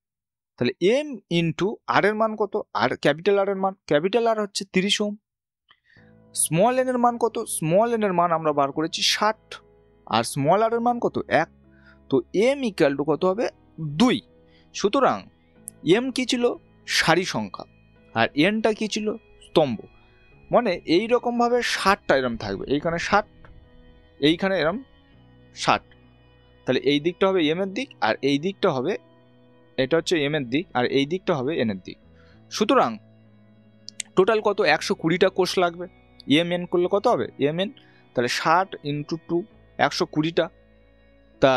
তাহলে M ইন্টু R এর মান কত? আর ক্যাপিটাল R এর মান, ক্যাপিটাল R হচ্ছে 30 ওহম। স্মল n এর মান কত? স্মল n এর মান আমরা বার করেছি 60, আর স্মল r এর মান কত? 1। তো M ইকুয়াল টু কত হবে? 2। সুতরাং M কি ছিল? সারি সংখ্যা, আর Nটা কি ছিল? স্তম্ভ। মানে এইরকমভাবে 60টা এরম থাকবে, এইখানে 60, এইখানে এরম 60। তাহলে এই দিকটা হবে M এর দিক, আর এই দিকটা হবে, এটা হচ্ছে M এর দিক, আর এই দিকটা হবে N এর দিক। সুতরাং টোটাল কত? 120টা কোষ লাগবে। MN করলে কত হবে? MN তাহলে 60 ইন্টু 2, 120টা। তা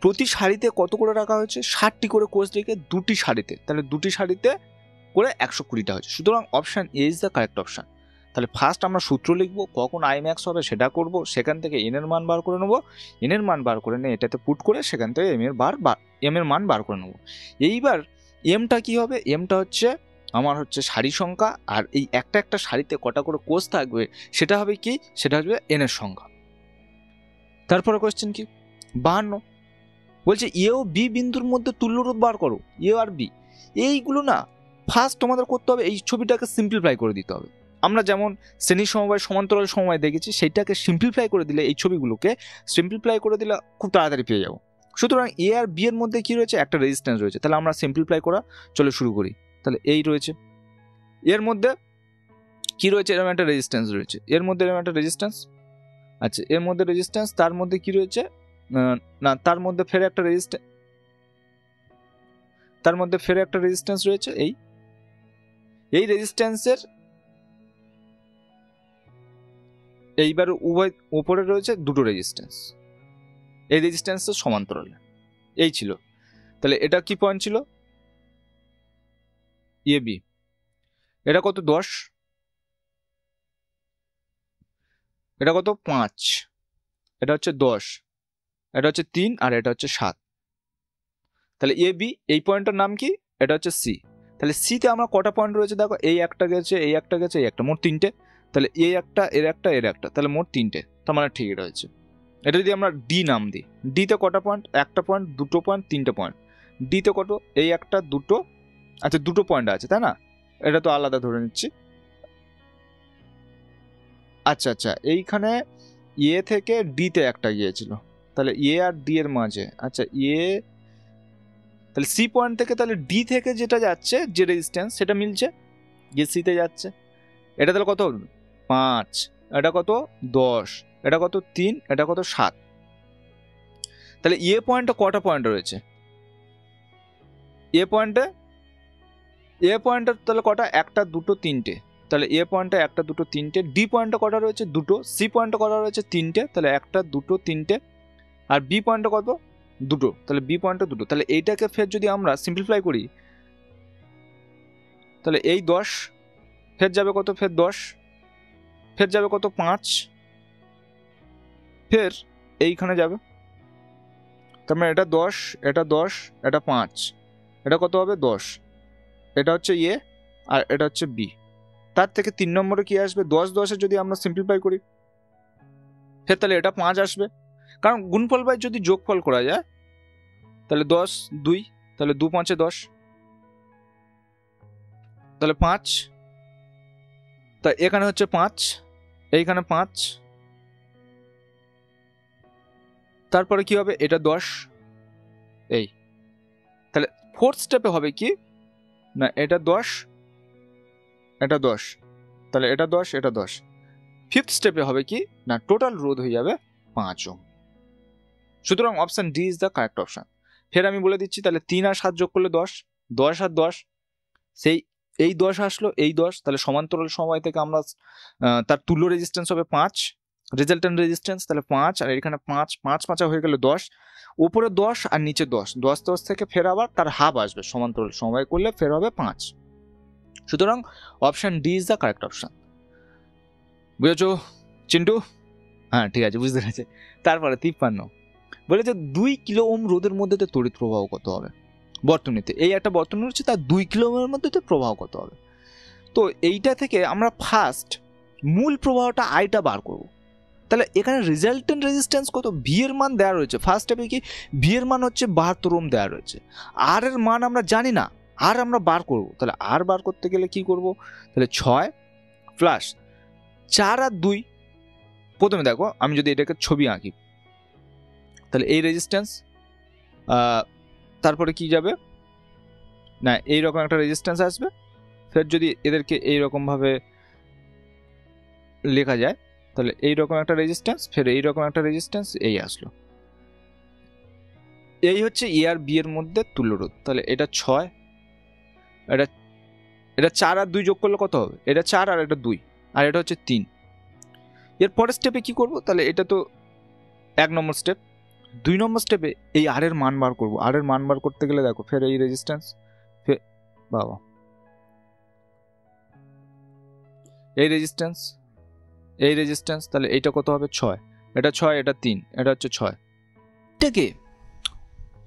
প্রতি সারিতে কত করে রাখা হয়েছে? 60টি করে কোষ রেখে দুটি সারিতে, তাহলে দুটি সারিতে করে 120টা হয়েছে। সুতরাং option A is the correct option. তাহলে ফার্স্ট আমরা সূত্র লিখবো, কখন I ম্যাক্স হবে সেটা করব, সেখান থেকে N এর মান বার করে নেবো, N এর মান বার করে নিয়ে এটাতে পুট করে সেখান থেকে M এর মান বার করে নেবো। এইবার Mটা কি হবে? Mটা হচ্ছে আমার হচ্ছে সারি সংখ্যা, আর এই একটা একটা সারিতে কটা করে কোষ থাকবে সেটা হবে কি? সেটা হবে N এর সংখ্যা। তারপরে কোয়েশ্চেন কি 52 বলছে এ ও বি বিন্দুর মধ্যে তুল্যরোধ বার করো। এ আর বি এইগুলো না ফার্স্ট তোমাদের করতে হবে, এই ছবিটাকে সিম্পলিফাই করে দিতে হবে। আমরা যেমন শ্রেণী সমবায় সমান্তরাল সমবায় দেখেছি, সেইটাকে সিম্পলিফাই করে দিলে, এই ছবিগুলোকে সিম্পলিফাই করে দিলে খুব তাড়াতাড়ি পেয়ে যাবো। সুতরাং এ আর বি এর মধ্যে কি রয়েছে? একটা রেজিস্ট্যান্স রয়েছে। তাহলে আমরা সিম্পলিফাই করা চলো শুরু করি। তাহলে এই রয়েছে, এর মধ্যে কি রয়েছে? এরকম একটা রেজিস্ট্যান্স রয়েছে, এর মধ্যে এরকম একটা রেজিস্ট্যান্স। আচ্ছা এর মধ্যে রেজিস্ট্যান্স, তার মধ্যে কি রয়েছে? না তার মধ্যে ফের একটা রেজিস্ট্যান্স, তার মধ্যে ফের একটা রেজিস্ট্যান্স রয়েছে। এই রেজিস্ট্যান্সের এইবার উভয় উপরে রয়েছে দুটো রেজিস্ট্যান্স, এই রেজিস্ট্যান্সের সমান্তরালে এই ছিল। তাহলে এটা কি পয়েন্ট ছিল? A B. এটা কত? 10, এটা কত? 5, এটা হচ্ছে 10, এটা হচ্ছে 3 আর এটা হচ্ছে 7। তাহলে এ বি, এই পয়েন্টটার নাম কি? এটা হচ্ছে সি। তাহলে সিতে আমরা কটা পয়েন্ট রয়েছে দেখো, এই একটা গেছে, এই একটা গেছে, এই একটা, মোট 3টে। তাহলে এই একটা, এর একটা, এর একটা, তাহলে মোট 3টে, তার মানে ঠিকই রয়েছে। এটা যদি আমরা ডি নাম দিই, ডিতে কটা পয়েন্ট? একটা পয়েন্ট, দুটো পয়েন্ট, 3টে পয়েন্ট। ডিতে কত? এই একটা, দুটো, আচ্ছা দুটো পয়েন্ট আছে তাই না, এটা তো আলাদা ধরে নিচ্ছি। আচ্ছা আচ্ছা, এইখানে এ থেকে ডিতে একটা গিয়েছিল, তাহলে এ আর ডি এর মাঝে, আচ্ছা এ, তাহলে সি পয়েন্ট থেকে তাহলে ডি থেকে যেটা যাচ্ছে যে রেজিস্ট্যান্স সেটা মিলছে, যে সিতে যাচ্ছে। এটা তাহলে কত? 5, এটা কত? 10, এটা কত? 3, এটা কত? 7। তাহলে এ পয়েন্টে কটা পয়েন্ট রয়েছে? এ পয়েন্টে তাহলে কটা? একটা, দুটো, 3টে। তাহলে এ পয়েন্টে একটা, দুটো, 3টে। ডি পয়েন্টে কটা রয়েছে? দুটো। সি পয়েন্টে কটা রয়েছে? 3টে। তাহলে একটা, দুটো, 3টে। আর বি পয়েন্টে কত? দুটো। তাহলে বি পয়েন্টে দুটো। তাহলে এইটাকে ফের যদি আমরা সিম্পলিফাই করি, তাহলে এই 10 ফের যাবে কত? ফের 10 ফের যাবে কত? 5 ফের এইখানে যাবে, তার মানে এটা 10, এটা 10, এটা 5, এটা কত হবে? 10। এটা হচ্ছে এ আর এটা হচ্ছে বি। তার থেকে 3 নম্বরে কি আসবে? 10 10-এ যদি আমরা সিম্পলিফাই করি ফের, তাহলে এটা 5 আসবে, কারণ গুণফল বাই যদি যোগফল করা যায় তাহলে 10 2, তাহলে 2 5 10, তাহলে 5। তা এখানে হচ্ছে 5, এইখানে 5, তারপরে কি হবে? এটা 10, এই। তাহলে ফোর্থ স্টেপে হবে কি না, এটা 10, এটা 10, তাহলে এটা 10, এটা 10। ফিফথ স্টেপে হবে কি না, টোটাল রোধ হয়ে যাবে 5 ওহম। সুতরাং option D is the correct option. ফের আমি বলে দিচ্ছি, তাহলে 3 আর 7 যোগ করলে 10, 10 আর 10, সেই এই 10 আসলো, এই 10, তাহলে সমান্তরাল সময় থেকে আমরা তার তুল্য রেজিস্ট্যান্স হবে 5, রেজাল্টেন্ট রেজিস্ট্যান্স, তাহলে 5 আর এখানে 5, 5 5 হয়ে গেল 10, উপরে 10 আর নিচে 10, 10 10 থেকে ফের আবার তার হাফ আসবে, সমান্তরাল সময় করলে ফের হবে 5। সুতরাং option D is the correct option. বুঝেছো চিন্টু? হ্যাঁ ঠিক আছে, বুঝতে পেরেছে। তারপরে 53 বলেছে 2 কিলো ওম রোধের মধ্যে তড়িৎ প্রবাহ কত হবে বর্তনীতে? এই একটা বর্তনী হচ্ছে, তার 2 কিলো ওমের মধ্যে প্রবাহ কত হবে। তো এইটা থেকে আমরা ফার্স্ট মূল প্রবাহটা আইটা বার করব। তাহলে এখানে রেজাল্টেন্ট রেজিস্ট্যান্স কত? ভি এর মান দেওয়া রয়েছে ফার্স্ট স্টেপে, কি ভি এর মান হচ্ছে 72 ওম দেওয়া রয়েছে। আর এর মান আমরা জানি না, আর আমরা বার করব। তাহলে আর বার করতে গেলে কি করব? তাহলে 6 প্লাস 4 আর 2, প্রথমে দেখো আমি যদি এটাকে ছবি আঁকি, তাহলে এই রেজিস্ট্যান্স, তারপরে কি যাবে না, এইরকম একটা রেজিস্ট্যান্স আসবে। ফের যদি এদেরকে এইরকমভাবে লেখা যায়, তাহলে এইরকম একটা রেজিস্ট্যান্স, ফের এইরকম একটা রেজিস্ট্যান্স, এই আসলো। এই হচ্ছে এ আর বি এর মধ্যে তুল্যরোধ। তাহলে এটা 6, এটা 4 আর 2 যোগ করলে কত হবে? এটা 4 আর এটা 2, আর এটা হচ্ছে 3। এর পরের স্টেপে কি করব? তাহলে এটা তো 1 নম্বর স্টেপ। 2 নম্বর স্টেপে এই আর এর মান বার করব। আর এর মান বার করতে গেলে দেখো ফের এই রেজিস্ট্যান্স, ফের বাবা এই রেজিস্ট্যান্স, এই রেজিস্ট্যান্স, তাহলে এইটা কত হবে? 6, এটা 6, এটা 3, এটা হচ্ছে 6। এটাকে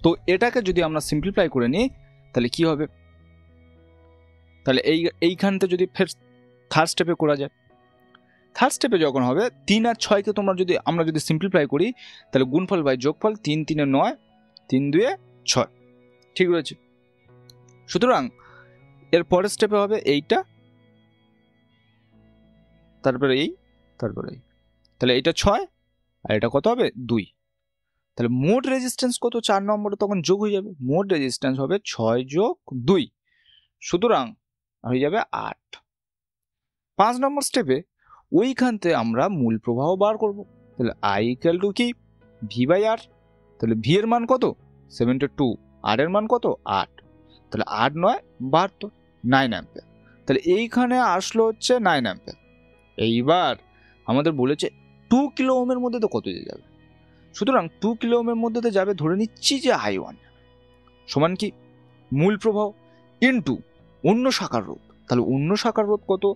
তো এটাকে যদি আমরা সিম্পলিফাই করে নিই তাহলে কি হবে? তাহলে এইখানতে যদি ফের থার্ড স্টেপে করা যায়, থার্ড স্টেপে যখন হবে 3 আর 6কে আমরা যদি সিম্পলিফাই করি, তাহলে গুণফল বাই যোগফল, 3 3 9, 3 2 6, ঠিক রয়েছে। সুতরাং এর পরের স্টেপে হবে এইটা, তারপরে এই, তারপরে এই, তাহলে এইটা 6 আর এটা কত হবে? 2। তাহলে মোট রেজিস্ট্যান্স কত? 4 নম্বরে তখন যোগ হয়ে যাবে, মোট রেজিস্ট্যান্স হবে 6 যোগ 2, সুতরাং হয়ে যাবে 8। 5 নম্বর স্টেপে ওইখানতে আমরা মূল প্রবাহ বার করব। তাহলে আই ইকুয়াল টু কি? ভি বাই আর। তাহলে ভি এর মান কত? 72, আর এর মান কত? 8, তাহলে 8 9 72, 9 অ্যাম্পিয়ার। তাহলে এইখানে আসলো হচ্ছে 9 অ্যাম্পিয়ার। এইবার আমাদের বলেছে 2 কিলো ওমের মধ্যে তো কত যাবে? সুতরাং 2 কিলো ওমের মধ্যে যাবে, ধরে নিচ্ছি যে I1 সমান কি মূল প্রবাহ ইনটু অন্য শাখার রোধ। তাহলে অন্য শাখার রোধ কত?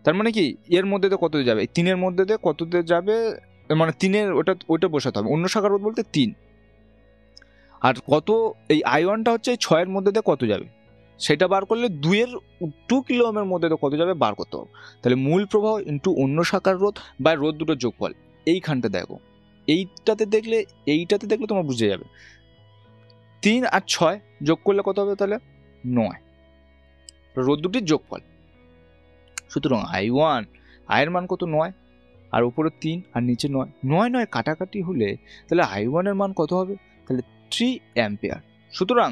তার মানে কি এর মধ্যে কত যাবে? 3 এর মধ্যে কততে যাবে? মানে 3-এর ওটা বসাতে হবে, অন্য শাখার রোধ বলতে 3। আর কত, এই I1টা হচ্ছে এই 6-এর মধ্যে দিয়ে কত যাবে সেটা বার করলে 2 কিলো ওহমের মধ্যে দিয়ে কত যাবে বার করতে হবে। তাহলে মূল প্রবাহ ইন্টু অন্য শাখার রোধ বা রোধ দুটোর যোগফল। এইখানটা দেখো, এইটাতে দেখলে তোমার বুঝে যাবে 3 আর 6 যোগ করলে কত হবে, তাহলে 9, রোধ দুটির যোগফল। সুতরাং I1 এর মান কত, 9, আর উপরে 3 আর নিচে 9, 9 কাটাকাটি হলে তাহলে I1 এর মান কত হবে, তাহলে 3 অ্যাম্পিয়ার। সুতরাং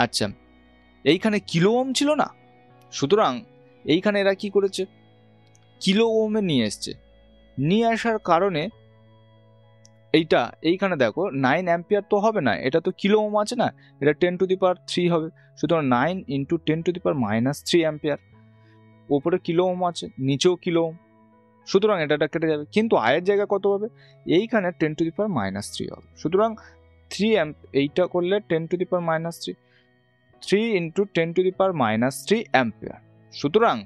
আচ্ছা, এইখানে কিলো ওহম ছিল না, সুতরাং এইখানে এরা কি করেছে, কিলো ওহমে নিয়ে এসছে। নিয়ে আসার কারণে এইখানে দেখো 9 অ্যাম্পিয়ার তো হবে না, এটা তো কিলো ওহম আছে না, এটা 10⁻³ হবে। সুতরাং 9 × 10⁻³ অ্যাম্পিয়ার। ওপরে কিলো ওহম আছে, নিচেও কিলো ওহম, সুতরাং এটা কেটে যাবে। কিন্তু আয়ের জায়গা কত হবে, এইখানে 10⁻³ হবে। সুতরাং 3 এইটা করলে 10⁻³ 3 × 10⁻³ অ্যাম্পিয়ার, সুতরাং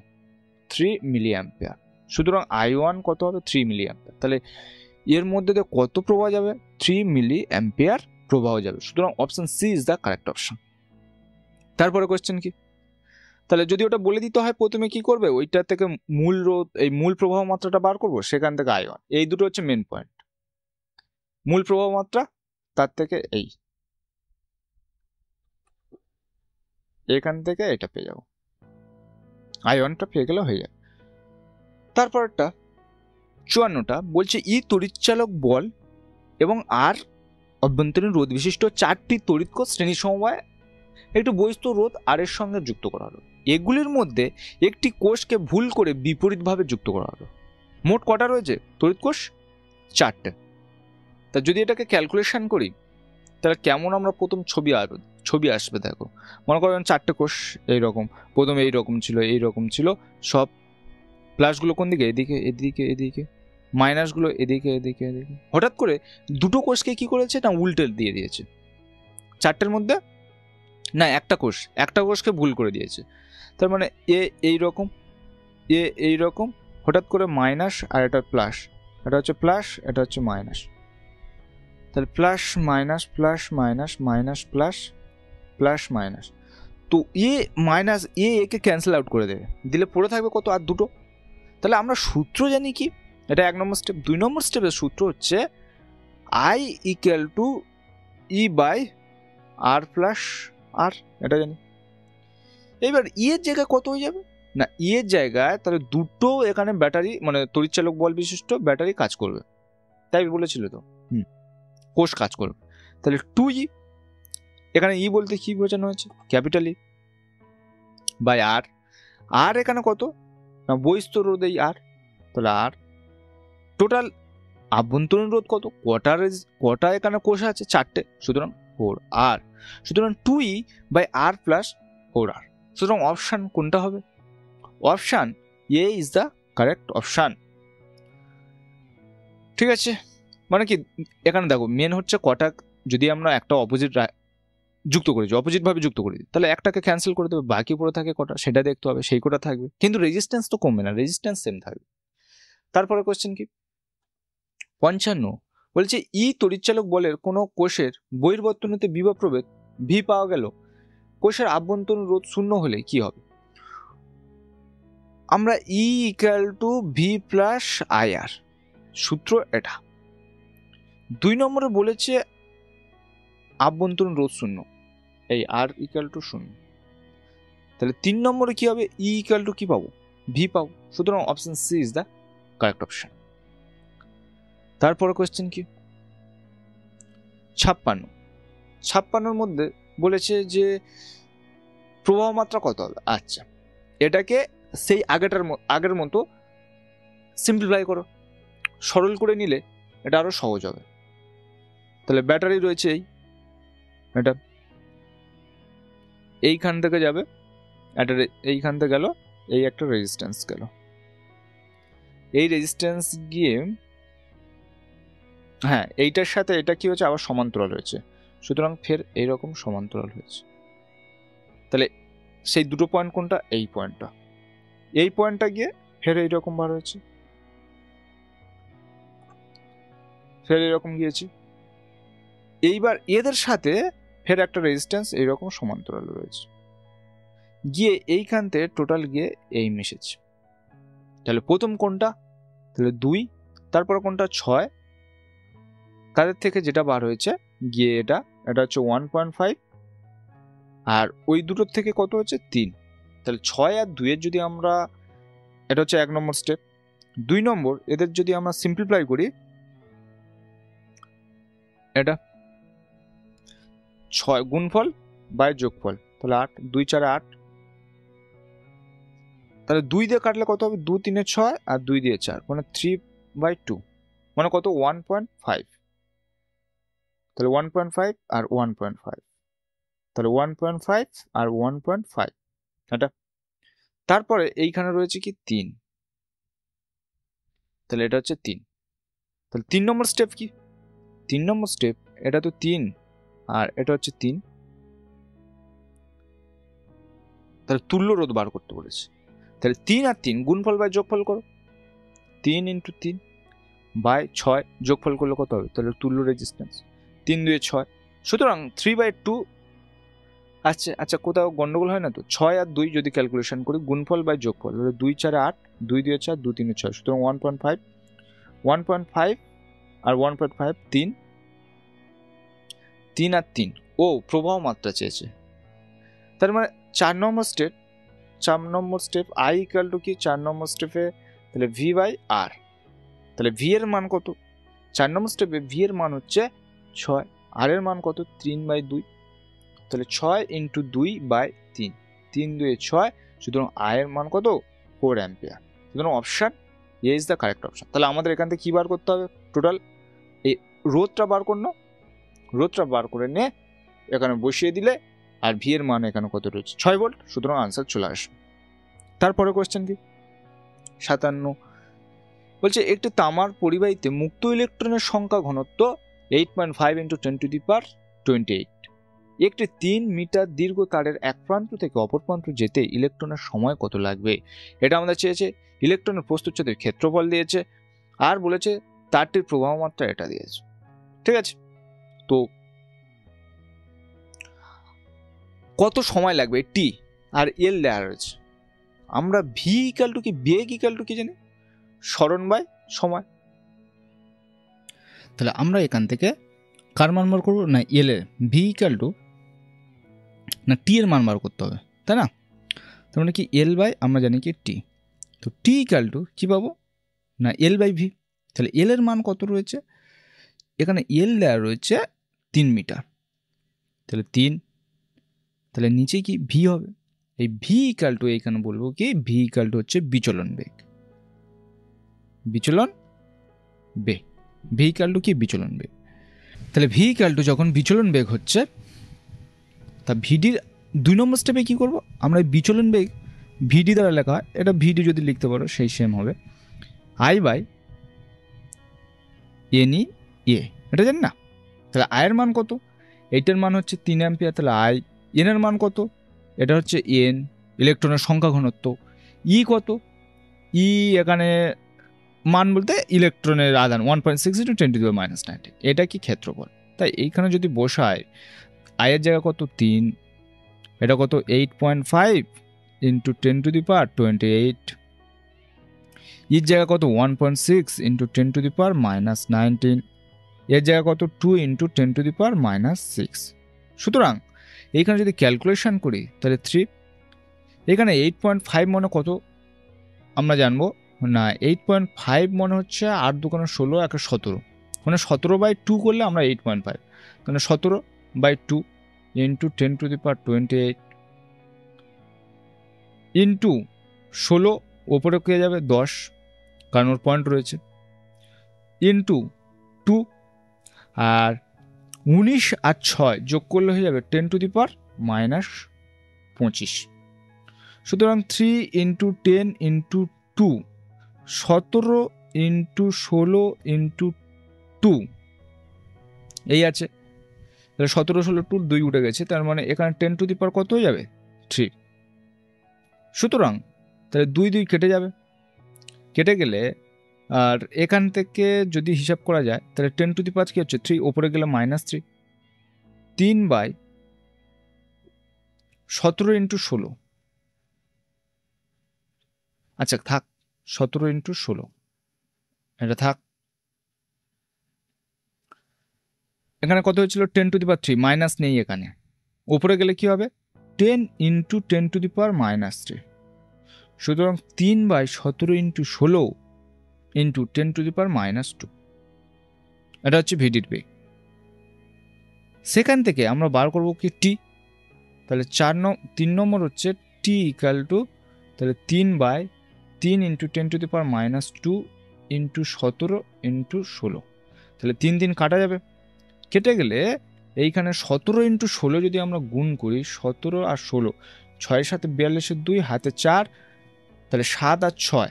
3 মিলি অ্যাম্পিয়ার। সুতরাং I1 কত হবে, 3 মিলি অ্যাম্পিয়ার। তাহলে এর মধ্যে দিয়ে কত প্রবাহ যাবে, 3 মিলি অ্যাম্পিয়ার প্রবাহ যাবে। সুতরাং option C is the correct option. তারপরে কোয়েশ্চেন কি, তাহলে যদি ওটা বলে দিতে হয় প্রথমে কি করবে, ওইটা থেকে মূল রোধ, এই মূল প্রবাহ মাত্রাটা বার করবো, সেখান থেকে I1, এই দুটো হচ্ছে মেন পয়েন্ট। মূল প্রবাহ মাত্রা, তার থেকে এখান থেকে এটা পেয়ে যাবো, I1টা পেয়ে গেলে হয়ে যাবে। তারপরটা 54টা বলছে তড়িৎচালক বল এবং আর অভ্যন্তরীণ রোধ বিশিষ্ট 4টি তড়িৎ কোষ শ্রেণী সমবায় একটি বহিস্থ রোধ আর এর সঙ্গে যুক্ত করা হলো। এগুলির মধ্যে একটি কোষকে ভুল করে বিপরীতভাবে যুক্ত করা হলো। মোট কটা রয়েছে তড়িৎ কোষ, 4টে। তা যদি এটাকে ক্যালকুলেশন করি তাহলে কেমন আমরা প্রথম ছবি আসবে, দেখো মনে করেন 4টে কোষ এইরকম, প্রথম এইরকম ছিল, সব প্লাসগুলো কোন দিকে, এদিকে, মাইনাসগুলো এদিকে। হঠাৎ করে দুটো কোষকে কি করেছে না, উল্টে দিয়ে দিয়েছে। 4টের মধ্যে না, একটা কোষকে ভুল করে দিয়েছে। তার মানে এইরকম হঠাৎ করে মাইনাস, আর এটা প্লাস, এটা হচ্ছে প্লাস, এটা হচ্ছে মাইনাস। তাহলে plus minus plus minus minus plus plus minus. তো মাইনাস একে ক্যান্সেল আউট করে দেবে, দিলে পড়ে থাকবে কত, আর দুটো। তাহলে আমরা সূত্র জানি কি, এটা 1 নম্বর স্টেপ। 2 নম্বর স্টেপের সূত্র হচ্ছে I = E/R + R, এটা জানি। এবার এর জায়গায় কত হয়ে যাবে না, এর জায়গায় তাহলে দুটো এখানে ব্যাটারি, মানে তড়িৎচালক বল বিশিষ্ট ব্যাটারি কাজ করবে, তাই বলেছিল তো, কোষ কাজ করবে। তাহলে 2E, এখানে ই বলতে কি বোঝানো হয়েছে, ক্যাপিটাল ই বাই আর। আর এখানে কত না, বহিস্থ রোধ এই আর, তাহলে আর। টোটাল আভ্যন্তরীণ রোধ কত, কটা এখানে কোষ আছে, 4টে, সুতরাং 4R। সুতরাং 2E/R + 4R। সুতরাং অপশান কোনটা হবে, option A is the correct option. ঠিক আছে, মানে কি এখানে দেখো মেন হচ্ছে কটা, যদি আমরা একটা অপোজিটভাবে যুক্ত করি তাহলে একটাকে ক্যান্সেল করে দেবে, বাকি পড়ে থাকে কটা সেটা দেখতে হবে, সেই কটা থাকবে, কিন্তু রেজিস্ট্যান্স তো কমবে না, রেজিস্ট্যান্স সেম থাকবে। তারপরে কোশ্চেন কি 55 বলছে তড়িৎচালক বলের কোনো কোষের বহির্বর্তনীতে বিভব প্রভেদ V পাওয়া গেল, কোষের আভ্যন্তরীণ রোধ 0 হলে কি হবে। আমরা E = V + IR, সূত্র এটা। 2 নম্বরে বলেছে আভ্যন্তরীণ রোধ 0, এই R = 0। তাহলে 3 নম্বরে কি হবে, E = কি পাবো, V পাবো। সুতরাং option C is the correct option. তারপরে কোয়েশ্চেন কি 56-এর মধ্যে বলেছে যে প্রবাহ মাত্রা কত হবে। আচ্ছা, এটাকে সেই আগের মতো সিম্পলিফাই করো, সরল করে নিলে এটা আরো সহজ হবে। তাহলে ব্যাটারি রয়েছে এটা এইখান থেকে যাবে, এটা এইখান থেকে গেল, এই একটা রেজিস্ট্যান্স গেল, এই রেজিস্ট্যান্স গিয়ে হ্যাঁ এইটার সাথে এটা কি হচ্ছে, আবার সমান্তরাল হয়েছে, সুতরাং ফের এইরকম সমান্তরাল হয়েছে। তাহলে সেই দুটো পয়েন্ট কোনটা, এই পয়েন্টটা গিয়ে ফের এইরকম বার হয়েছে। ফের এরকম গিয়েছি, এইবার এদের সাথে ফের একটা রেজিস্ট্যান্স এইরকম সমান্তরাল রয়েছে, গিয়ে এইখান থেকে টোটাল গিয়ে এই মিশেছে। তাহলে প্রথম কোনটা, তাহলে 2, তারপর কোনটা 6, তাদের থেকে যেটা বার হয়েছে গিয়ে এটা হচ্ছে 1.5, আর ওই দুটোর থেকে কত হচ্ছে 3। তাহলে 6 আর 2 এর যদি আমরা, এটা হচ্ছে 1 নম্বর স্টেপ। 2 নম্বর, এদের যদি আমরা সিম্পলিফাই করি, এটা 6 গুণফল বাই যোগফল, তাহলে 8, 2 4 8, তাহলে 2 দিয়ে কাটলে কত হবে, 2 3 6 আর 2 দিয়ে 4, মানে 3/2, মানে কত 1.5, তাহলে 1.5 আর 1.5, তাহলে 1.5 আর 1.5, এটা। তারপরে এইখানে রয়েছে কি 3, তাহলে এটা হচ্ছে 3। তাহলে 3 নম্বর স্টেপ কি, 3 নম্বর স্টেপ, এটা তো 3 আর এটা হচ্ছে 3, তাহলে তুল্য রোধ বার করতে বলেছে। তাহলে 3 আর 3 গুণফল বাই যোগফল করো, 3 × 3 বাই 6 যোগফল করলে কত হবে, তাহলে তুল্য রেজিস্ট্যান্স, 3 2 6, সুতরাং 3/2। আচ্ছা কোথাও গন্ডগোল হয় না তো, 6 আর 2 যদি ক্যালকুলেশন করি গুণফল বাই যোগফল, তাহলে 2 4 8, 2 2 4, 2 3 6, সুতরাং 1.5 আর 1.5, 3 আর 3, ও প্রবাহ মাত্রা চেয়েছে। তার মানে 4 নম্বর স্টেপ I ইকুয়াল টু কি, 4 নম্বর স্টেপে তাহলে V/R, তাহলে V এর মান কত, 4 নম্বর স্টেপে V এর মান হচ্ছে 6, R এর মান কত 3/2, তাহলে 6 × 2/3, 3 2 6, সুতরাং I এর মান কত 4 অ্যাম্পিয়ার। সুতরাং option A is the correct option. তাহলে আমাদের এখান থেকে কি বার করতে হবে, টোটাল এই রোধটা বার করে নিয়ে এখানে বসিয়ে দিলে, আর ভি এর মান এখানে কত রয়েছে 6 ভোল্ট, সুতরাং আনসার চলে আসবে। তারপরে কোশ্চেন কি 57, বলছে একটি তামার পরিবাহীতে মুক্ত ইলেকট্রনের সংখ্যা ঘনত্ব 8.5 × 10⁻28, একটি 3 মিটার দীর্ঘ তারের এক প্রান্ত থেকে অপর প্রান্ত যেতে ইলেকট্রনের সময় কত লাগবে। এটা আমাদের চেয়েছে, ইলেকট্রনের প্রস্তুচ্ছেদের ক্ষেত্রফল দিয়েছে, আর বলেছে তারটির প্রবাহ মাত্রা এটা দিয়েছে। ঠিক আছে, তো কত সময় লাগবে টি আর এল দেওয়া রয়েছে। আমরা ভি ইকাল টু কি, বেগ ইকাল টু কি জানি, সরণ বাই সময়। তাহলে আমরা এখান থেকে কার মান বার করবো, না এল এর, ভি ইকাল টু না টি এর মান বার করতে হবে, তাই না। তার মানে কি এল বাই আমরা জানি কি টি, তো টি ইকাল টু কি পাবো, না এল বাই ভি। তাহলে এল এর মান কত রয়েছে, এখানে এল দেওয়া রয়েছে 3 মিটার, তাহলে 3, তাহলে নিচে কি ভি হবে, এই ভি ইকাল টু এইখানে বলবো কি, ভি ইকাল টু হচ্ছে বিচলন বেগ, ভি ইকাল টু কি বিচলন বেগ। তাহলে ভি ইকাল টু যখন বিচলন বেগ হচ্ছে, তা ভিডির 2 নম্বর স্টেপে কি করব, আমরা বিচলন বেগ ভিডি দ্বারা লেখা হয়, এটা ভিডি যদি লিখতে পারো সেই সেম হবে I/NE A, এটা জানি না। তাহলে আই এর মান কত, এইটার মান হচ্ছে 3 অ্যাম্পিয়ার, তাহলে আই। এন এর মান কত, এটা হচ্ছে এন, ইলেকট্রনের সংখ্যা ঘনত্ব। ই কত, ই এখানে মান বলতে ইলেকট্রনের আধান 1.6 × 10⁻90, এটা কি ক্ষেত্রফল। তাই এইখানে যদি বসায়, আই এর জায়গা কত 3, এটা কত 8.5 × 10⁻28, এর জায়গা কত 1.6 × 10⁻19, এর জায়গা কত 2 × 10⁻6। সুতরাং এইখানে যদি ক্যালকুলেশন করি তাহলে 3, এখানে 8.5 মনে কত আমরা জানবো, না 8.5 মনে হচ্ছে 8 2 16 1 17, মানে 17/2 করলে আমরা 8.5, মানে 17/2 × 10⁻28 ইন্টু 16, ওপরে পেয়ে যাবে 10, কারণ ওর পয়েন্ট রয়েছে, ইন্টু 2, আর 19 আর 6 যোগ করলে হয়ে যাবে 10⁻25। সুতরাং 3 × 10 × 2, 17 × 16 × 2 এই আছে, তাহলে 17 16 2 2 উঠে গেছে, তার মানে এখানে 10⁻কত হয়ে যাবে 3। সুতরাং তাহলে 2 2 কেটে যাবে, কেটে গেলে আর এখান থেকে যদি হিসাব করা যায় তাহলে 10 টু দি পাওয়ার কি হচ্ছে 3, ওপরে গেলে -3, 3/17 ইন্টু 16। আচ্ছা থাক, 17 ইন্টু 16 এটা থাক। এখানে কত হয়েছিল 10 টু দি পাওয়ার 3, মাইনাস নেই এখানে, ওপরে গেলে কি হবে 10 ইন্টু 10 টু দি পাওয়ার -3। সুতরাং 3/17 ইন্টু 16 ইন্টু 10 টু দি পাওয়ার -2, এটা হচ্ছে ভিডির বেগ। সেখান থেকে আমরা বার করবো কি টি, তাহলে 3 নম্বর হচ্ছে টি ইকাল টু, তাহলে 3/3 into 10 to the power -2 into 17 into 16, তাহলে 3 দিন কাটা যাবে। কেটে গেলে এইখানে 17 ইন্টু 16 যদি আমরা গুণ করি, 17 আর 16, 6 7 42, 2 হাতে 4, তাহলে 7 আর 6,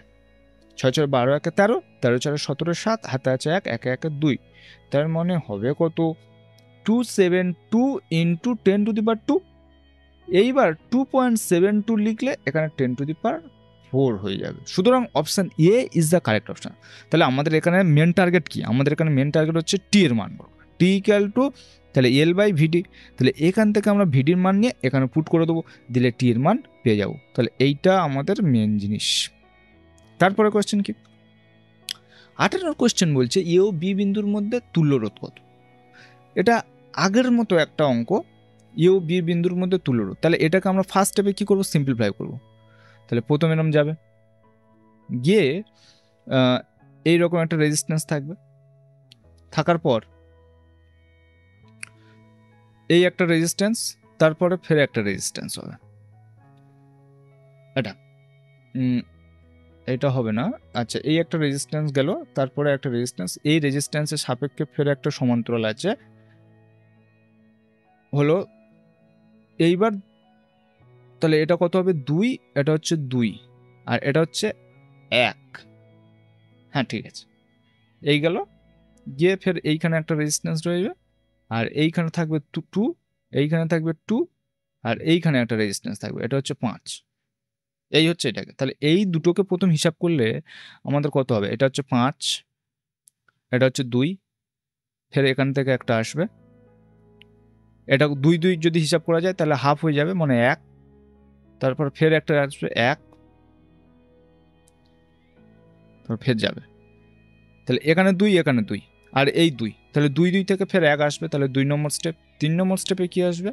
6 6 12 1 13, 13 4 17 7, হাতে আছে 1 1 1 2, তার মানে হবে কত 272 ইন্টু 10 টু দি পাওয়ার 2। এইবার 2.72 লিখলে এখানে 10 টু দি পাওয়ার 4 হয়ে যাবে। সুতরাং option A is the correct option. তাহলে আমাদের এখানে মেন টার্গেট কি, আমাদের এখানে মেন টার্গেট হচ্ছে টি এর মান, টি ইকুয়াল টু তাহলে এল বাই ভিডি। তাহলে এখান থেকে আমরা ভিডির মান নিয়ে এখানে পুট করে দেবো, দিলে টি এর মান পেয়ে যাবো। তাহলে এইটা আমাদের মেন জিনিস। তারপরে কোয়েশ্চেন কি, 18 কোয়েশ্চেন বলছে এ ও বি বিন্দুর মধ্যে তুল্য রোধ কত। এটা আগের মতো একটা অঙ্ক, এ ও বি বিন্দুর মধ্যে তুল্য রোধ। তাহলে এটাকে আমরা ফার্স্ট স্টেপে কি করব, সিম্পলিফাই করব। তাহলে প্রথম এরম যাবে, গিয়ে এইরকম একটা রেজিস্ট্যান্স থাকবে, থাকার পর এই একটা রেজিস্ট্যান্স, তারপরে ফের একটা রেজিস্ট্যান্স হবে। এটা হবে না, আচ্ছা এই একটা রেজিস্ট্যান্স গেল, তারপরে একটা রেজিস্ট্যান্স, এই রেজিস্ট্যান্সের সাপেক্ষে ফের একটা সমান্তরাল আছে হলো। এইবার তাহলে এটা কত হবে 2, এটা হচ্ছে 2 আর এটা হচ্ছে 1। হ্যাঁ ঠিক আছে, এই গেল, গিয়ে ফের এইখানে একটা রেজিস্ট্যান্স রয়েছে, আর এইখানে থাকবে 2, এইখানে থাকবে 2, আর এইখানে একটা রেজিস্ট্যান্স থাকবে, এটা হচ্ছে 5। এই হচ্ছে এটাকে। তাহলে এই দুটোকে প্রথম হিসাব করলে আমাদের কত হবে, এটা হচ্ছে 5, এটা হচ্ছে 2, ফের এখান থেকে একটা আসবে, এটা 2 2 যদি হিসাব করা যায় তাহলে হাফ হয়ে যাবে, মানে 1, তারপর ফের একটা আসবে 1, তারপর ফের যাবে, তাহলে এখানে 2, এখানে 2, আর এই 2, তাহলে 2 2 থেকে ফের 1 আসবে, তাহলে 2 নম্বর স্টেপ। 3 নম্বর স্টেপে কি আসবে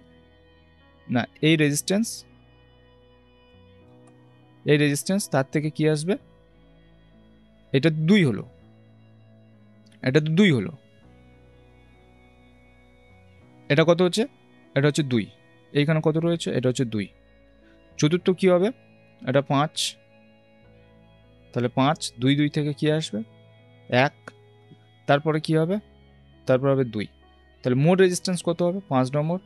না, এই রেজিস্ট্যান্স, এই রেজিস্ট্যান্স, তার থেকে কি আসবে, এটা 2 হলো, এটা তো 2 হলো, এটা কত হচ্ছে, এটা হচ্ছে 2, এইখানে কত রয়েছে, এটা হচ্ছে 2। চতুর্থ কি হবে, এটা 5, তাহলে 5, 2 2 থেকে কি আসবে 1, তারপরে কি হবে, তারপর হবে 2, তাহলে মোট রেজিস্ট্যান্স কত হবে 5 নম্বর,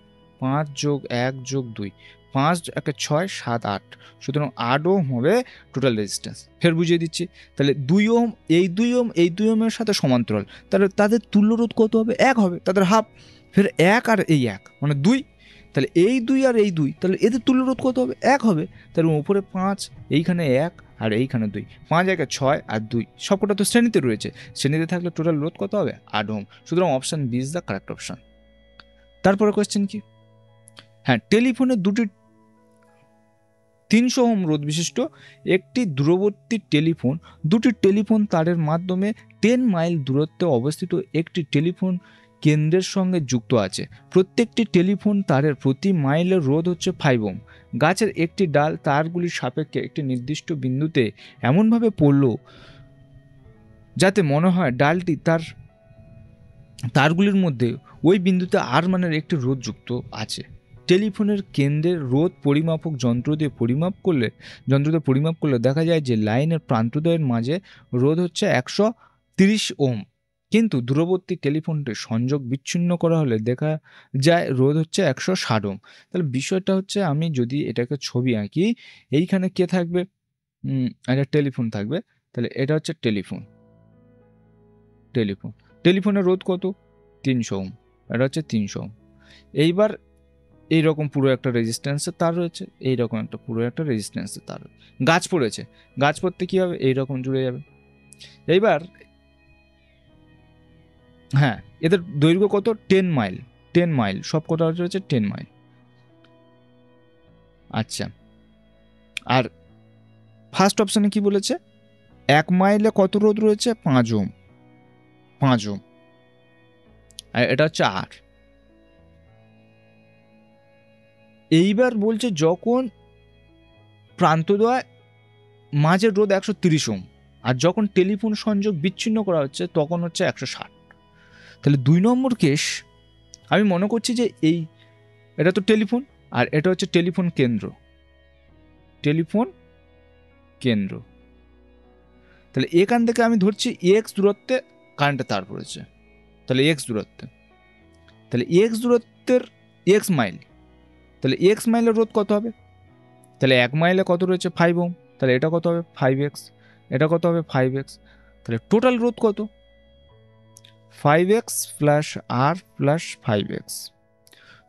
5 যোগ 1 যোগ 2, 5 1 6 7 8, সুতরাং 8 ওহম হবে টোটাল রেজিস্ট্যান্স। ফের বুঝিয়ে দিচ্ছি, তাহলে 2 ওহম, এই 2 ওহম, এই 2 ওহমের সাথে সমান্তরাল, তাহলে তাদের তুল্য রোধ কত হবে 1 হবে, তাদের হাফ। ফের 1 আর এই 1 মানে 2, তাহলে এই 2 আর এই 2, তাহলে এদের তুল্য রোধ কত হবে 1 হবে। তাহলে উপরে 5, এইখানে 1 আর এইখানে 2, 5 1 6 আর 2, সবকটা তো শ্রেণীতে রয়েছে, শ্রেণীতে থাকলে টোটাল রোধ কত হবে 8 ওহম। সুতরাং option B is the correct option. তারপরে কোয়েশ্চেন কি, হ্যাঁ টেলিফোনের দুটি 300 ওহম রোধ বিশিষ্ট একটি দূরবর্তী টেলিফোন, দুটি টেলিফোন তারের মাধ্যমে 10 মাইল দূরত্বে অবস্থিত একটি টেলিফোন কেন্দ্রের সঙ্গে যুক্ত আছে। প্রত্যেকটি টেলিফোন তারের প্রতি মাইলের রোধ হচ্ছে 5 ওহম। গাছের একটি ডাল তারগুলির সাপেক্ষে একটি নির্দিষ্ট বিন্দুতে এমনভাবে পড়ল যাতে মনে হয় ডালটি তারগুলির মধ্যে ওই বিন্দুতে আর মানের একটি রোধ যুক্ত আছে। টেলিফোনের কেন্দ্রের রোধ পরিমাপক যন্ত্র দিয়ে পরিমাপ করলে দেখা যায় যে লাইনের প্রান্তদ্বয়ের মাঝে রোধ হচ্ছে 130 ওহম, কিন্তু দূরবর্তী টেলিফোনটি সংযোগ বিচ্ছিন্ন করা হলে দেখা যায় রোধ হচ্ছে 160 ওহম। তাহলে বিষয়টা হচ্ছে, আমি যদি এটাকে ছবি আঁকি, এইখানে কে থাকবে, একটা টেলিফোন থাকবে, তাহলে এটা হচ্ছে টেলিফোনের রোধ কত 300 ওহম, এটা হচ্ছে 300 ওহম। এইবার এইরকম পুরো একটা রেজিস্ট্যান্সের তার রয়েছে, এইরকম একটা পুরো একটা রেজিস্ট্যান্সের তার, গাছ পড়েছে, গাছ পড়তে কী হবে, এইরকম জুড়ে যাবে, এইবার হ্যাঁ, এদের দৈর্ঘ্য কত? 10 মাইল। 10 মাইল, সব কটা রয়েছে 10 মাইল। আচ্ছা, আর ফার্স্ট অপশানে কি বলেছে? 1 মাইলে কত রোধ রয়েছে? 5 ওহম। 5 ওহম, আর এটা হচ্ছে আর। এইবার বলছে যখন প্রান্তদ্বয় মাঝের রোধ 130 ওহম, আর যখন টেলিফোন সংযোগ বিচ্ছিন্ন করা হচ্ছে তখন হচ্ছে 160। তাহলে 2 নম্বর কেস আমি মনে করছি যে এটা তো টেলিফোন, আর এটা হচ্ছে টেলিফোন কেন্দ্র। টেলিফোন কেন্দ্র, তাহলে এখান থেকে আমি ধরছি এক্স দূরত্বে কারেন্টের তার পড়েছে। তাহলে এক্স দূরত্বে, তাহলে এক্স দূরত্বের এক্স মাইল, তাহলে এক্স মাইলের রোধ কত হবে? তাহলে 1 মাইলে কত রয়েছে? 5 ওহম। তাহলে এটা কত হবে? 5x। এটা কত হবে? 5x। তাহলে টোটাল রোধ কত? 5x প্লাস আর প্লাস 5x।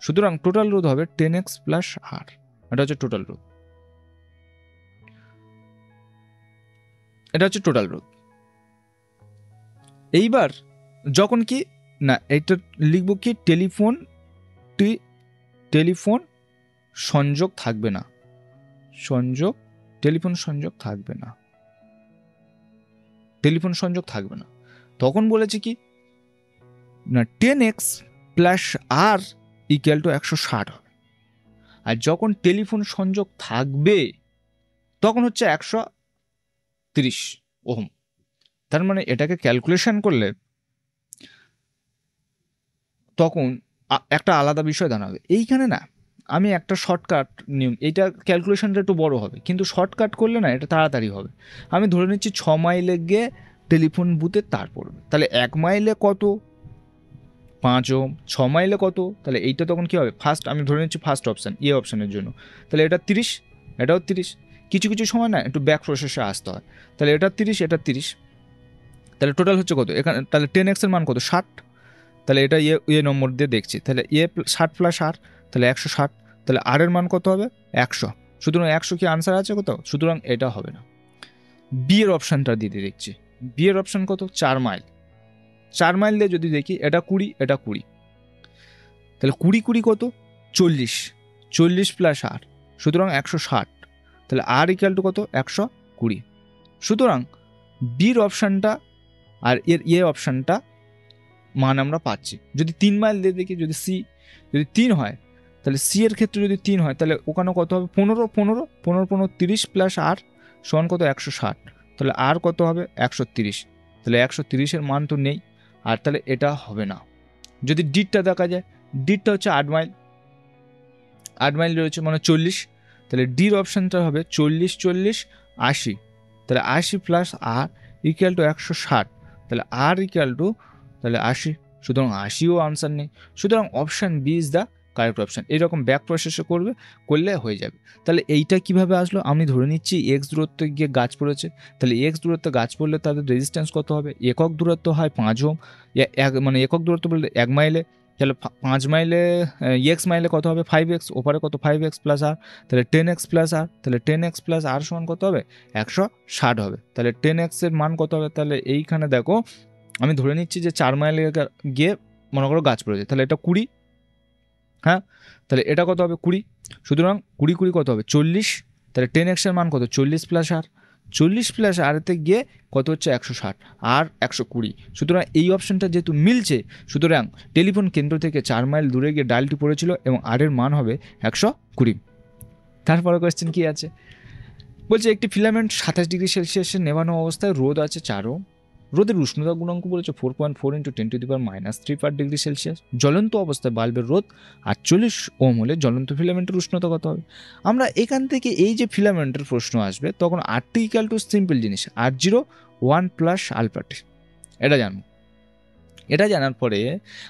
সুতরাং টোটাল রোধ হবে 10x প্লাস আর। এটা হচ্ছে টোটাল রোধ। এটা হচ্ছে টোটাল রোধ। এইবার যখন কি না, এটা লিখব কি? টেলিফোন সংযোগ থাকবে না। টেলিফোন সংযোগ থাকবে না। টেলিফোন সংযোগ থাকবে না, তখন বলেছে কি না 10x plus R equal to 160 হবে। আর যখন টেলিফোন সংযোগ থাকবে তখন হচ্ছে 130 ওহম। তার মানে এটাকে ক্যালকুলেশন করলে তখন একটা আলাদা বিষয় দাঁড়াবে। এইখানে না আমি একটা শর্টকাট নিয়ম, এইটা ক্যালকুলেশনটা একটু বড় হবে, কিন্তু শর্টকাট করলে না এটা তাড়াতাড়ি হবে। আমি ধরে নিচ্ছি 6 মাইলে গিয়ে টেলিফোন বুথে তার পড়বে। তাহলে 1 মাইলে কত? 5 ওহম। 6 মাইলে কত? তাহলে এইটা তখন কী হবে? ফার্স্ট আমি ধরে নিচ্ছি ফার্স্ট অপশান, অপশানের জন্য। তাহলে এটা 30, এটাও 30। কিছু কিছু সময় না একটু ব্যাক প্রসেসে আসতে হয়। তাহলে এটা 30, এটা 30। তাহলে টোটাল হচ্ছে কত এখানে? তাহলে 10x এর মান কত? 60। তাহলে এটা নম্বর দিয়ে দেখছি। তাহলে 60 প্লাস আর, তাহলে 160। তাহলে আর এর মান কত হবে? 100। সুতরাং 100 কি আনসার আছে কোথাও? সুতরাং এটা হবে না। বি এর অপশানটা দিয়ে দেখছি। বি এর অপশান কত? 4 মাইল। 4 মাইল দিয়ে যদি দেখি, এটা 20, এটা 20। তাহলে 20 কত? 40। 40 প্লাস আর, সুতরাং 160। তাহলে আর ইকুয়াল টু কত? 120। সুতরাং বির অপশানটা আর এর অপশানটা মান আমরা পাচ্ছি। যদি 3 মাইল দিয়ে দেখি, যদি 3 হয়, তাহলে সি এর ক্ষেত্রে যদি 3 হয় তাহলে ওখানে কত হবে? 15 30 প্লাস আর সমান কত? 160। তাহলে আর কত হবে? 130। তাহলে 130-এর মান তো নেই, আর তাহলে এটা হবে না। যদি ডিটটা দেখা যায়, ডিটটা হচ্ছে 8 মাইল। 8 মাইল রয়েছে মানে 40। তাহলে ডির অপশানটা হবে 40 40 80। তাহলে 80 প্লাস আর ইকুয়াল টু 160। তাহলে আর ইকুয়াল টু তাহলে 80। সুতরাং 80ও আনসার নেই। সুতরাং option B is the correct option. এরকম ব্যাক প্রসেসে করলে হয়ে যাবে। তাহলে এইটা কিভাবে আসলো? আমি ধরে নিচ্ছি এক্স দূরত্বে গিয়ে গাছ পড়েছে। তাহলে এক্স দূরত্বে গাছ পড়লে তাদের রেজিস্ট্যান্স কত হবে? একক দূরত্ব হয় 5 ওহম। মানে একক দূরত্ব বলতে 1 মাইলে, তাহলে 5 মাইলে এক্স মাইলে কত হবে? 5x। ওপারে কত? 5x প্লাস আর, তাহলে 10x প্লাস আর। তাহলে 10x প্লাস আর সমান কত হবে? 160 হবে। তাহলে 10x এর মান কত হবে? তাহলে এইখানে দেখো আমি ধরে নিচ্ছি যে 4 মাইলে গিয়ে মনে করো গাছ পড়েছে, তাহলে এটা 20। হ্যাঁ, তাহলে এটা কত হবে? 20। সুতরাং 20 কত হবে? 40। তাহলে 10x এর মান কত? 40 প্লাস আর। 40 প্লাস আরতে গিয়ে কত হচ্ছে? 160 আর 120। সুতরাং এই অপশানটা যেহেতু মিলছে, সুতরাং টেলিফোন কেন্দ্র থেকে 4 মাইল দূরে গিয়ে ডায়ালটি পড়েছিল এবং আর এর মান হবে 120। তারপরে কোয়েশ্চেন কি আছে? বলছে একটি ফিলামেন্ট 27 ডিগ্রি সেলসিয়াসে নেভানো অবস্থায় রোদ আছে 4 ওহম। রোদের উষ্ণতা গুণাঙ্ক বলেছে 4.4 × 10⁻³ পার ডিগ্রি সেলসিয়াস। জ্বলন্ত অবস্থায় বাল্বের রোদ 48 ওহম হলে জ্বলন্ত ফিলামেন্টের উষ্ণতা কত হবে? আমরা এখান থেকে এই যে ফিলামেন্টের প্রশ্ন আসবে তখন আর_টি ইকুয়াল টু সিম্পল জিনিস R0 1 প্লাস আলফা_টি, এটা জানবো। এটা জানার পরে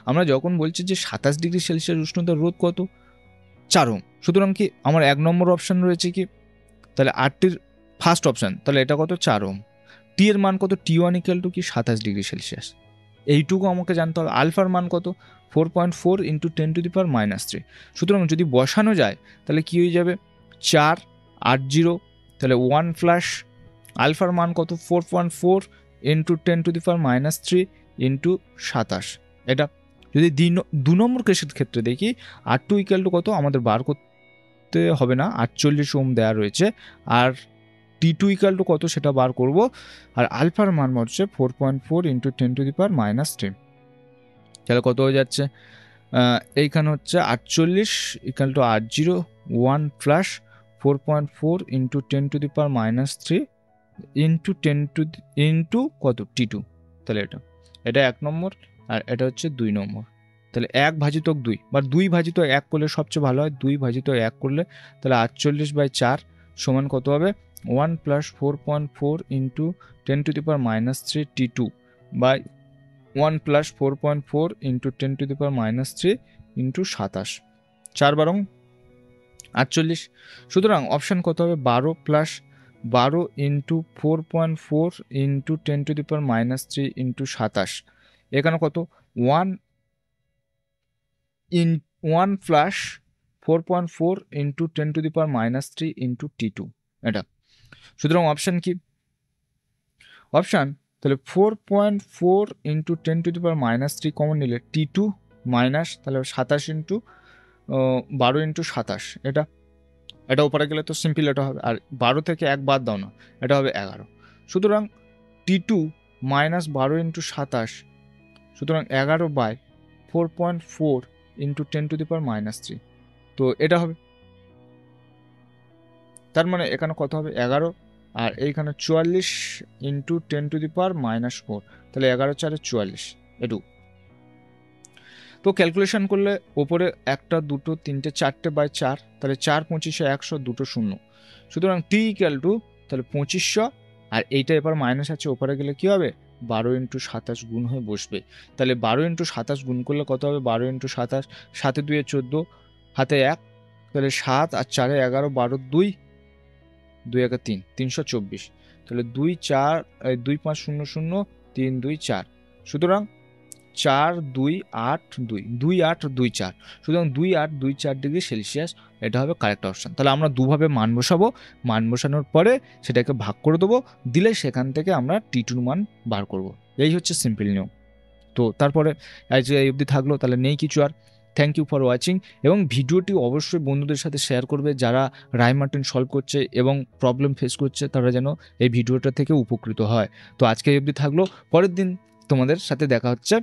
আমরা যখন বলছি যে 27 ডিগ্রি সেলসিয়াস উষ্ণতার রোদ কত? 4 ওহম। সুতরাং কি আমার 1 নম্বর অপশান রয়েছে কি? তাহলে আর_টির ফার্স্ট অপশান, তাহলে এটা কত? 4 ওহম। টি এর মান কত? T1 ইকুয়াল টু কি? 27 ডিগ্রি সেলসিয়াস। এইটুকু আমাকে জানতে হবে। আলফার মান কত? 4.4 × 10⁻³ সুতরাং যদি বসানো যায় তাহলে কি হয়ে যাবে? 4 80, তাহলে 1 প্লাস আলফার মান কত? 4.4 ইন্টু 10⁻³ ইন্টু 27। এটা যদি 2 নম্বর কেসের ক্ষেত্রে দেখি R2 ইকুয়াল টু কত আমাদের বার করতে হবে না, 48 ওহম দেওয়া রয়েছে। আর T2 ইকুয়াল টু কত সেটা বার করব। আর আলফার মান হচ্ছে 4.4 ইন্টু 10⁻³ তাহলে কত হয়ে যাচ্ছে, এইখানে হচ্ছে 48 equal to R0 1 plus 4.4 into 10⁻³ into কত T2। তাহলে এটা 1 নম্বর আর এটা হচ্ছে 2 নম্বর। তাহলে 1/2 বা 2/1 করলে সবচেয়ে ভালো হয়। 2/1 করলে তাহলে 48/4 সমান কত হবে, 1 plus 4.4 into 10⁻³ T2 by 1 plus 4.4 into 10⁻³ into 27, 4 বারং 48। সুতরাং অপশান কত হবে, 12 প্লাস 12 ইন্টু 4.4 ইন্টু 10⁻³ ইন্টু 27। এখানে কত 1 প্লাস 4.4 ইন্টু 10⁻³ ইন্টু T2 এটা। সুতরাং অপশান কি, অপশান তাহলে 4.4 ইন্টু 10⁻³ কমন নিলে T2 মাইনাস তাহলে 27 ইন্টু 12 ইন্টু 27 এটা উপরে গেলে তো সিম্পল এটা হবে। আর 12 থেকে 1 বাদ দাও না, এটা হবে 11। সুতরাং T2 মাইনাস 12 ইন্টু 27, সুতরাং 11/4.4 ইন্টু 10⁻³। তো এটা হবে, তার মানে এখানে কত হবে 11 আর এইখানে 44 ইন্টু 10⁻⁻4, তাহলে 11 4 44 এটু। তো ক্যালকুলেশন করলে ওপরে 1 2 3 4 বাই 4, তাহলে 4 25 100 2 0। সুতরাং টি ইকুয়াল টু তাহলে 2500, আর এইটা এবার মাইনাস আছে ওপরে গেলে কি হবে 12 ইন্টু 27 গুণ হয়ে বসবে। তাহলে 12 ইন্টু 27 গুণ করলে কত হবে, 12 ইন্টু 27, 7 2 14, হাতে 1, তাহলে 7 আর 4 11, 12 2 2 1 3, 324। তাহলে 2 4 2 5 0 0 3 2 4। সুতরাং 4 2 8 2 2 8 2 4। সুতরাং 2 8 2 4 ডিগ্রি সেলসিয়াস এটা হবে কারেক্ট অপশান। তাহলে আমরা দুভাবে মান বসাবো, মান বসানোর পরে সেটাকে ভাগ করে দেবো, দিলে সেখান থেকে আমরা T2 মান বার করব। এই হচ্ছে সিম্পল নিয়ম। তো তারপরে এই অবধি থাকলো, তাহলে নেই কিছু আর। থ্যাংক ইউ ফর ওয়াচিং, এবং ভিডিওটি অবশ্যই বন্ধুদের সাথে শেয়ার করবে যারা রায়মার্টিন সলভ করছে এবং প্রবলেম ফেস করছে, তারা যেন এই ভিডিওটা থেকে উপকৃত হয়। তো আজকে এই অবধি থাকলো, পরের দিন তোমাদের সাথে দেখা হচ্ছে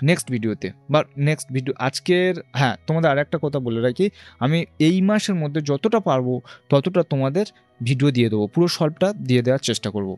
নেক্সট ভিডিওতে বা নেক্সট ভিডিও আজকের। হ্যাঁ, তোমাদের আর একটা কথা বলে রাখি, আমি এই মাসের মধ্যে যতটা পারবো ততটা তোমাদের ভিডিও দিয়ে দেবো, পুরো সলভটা দিয়ে দেওয়ার চেষ্টা করব।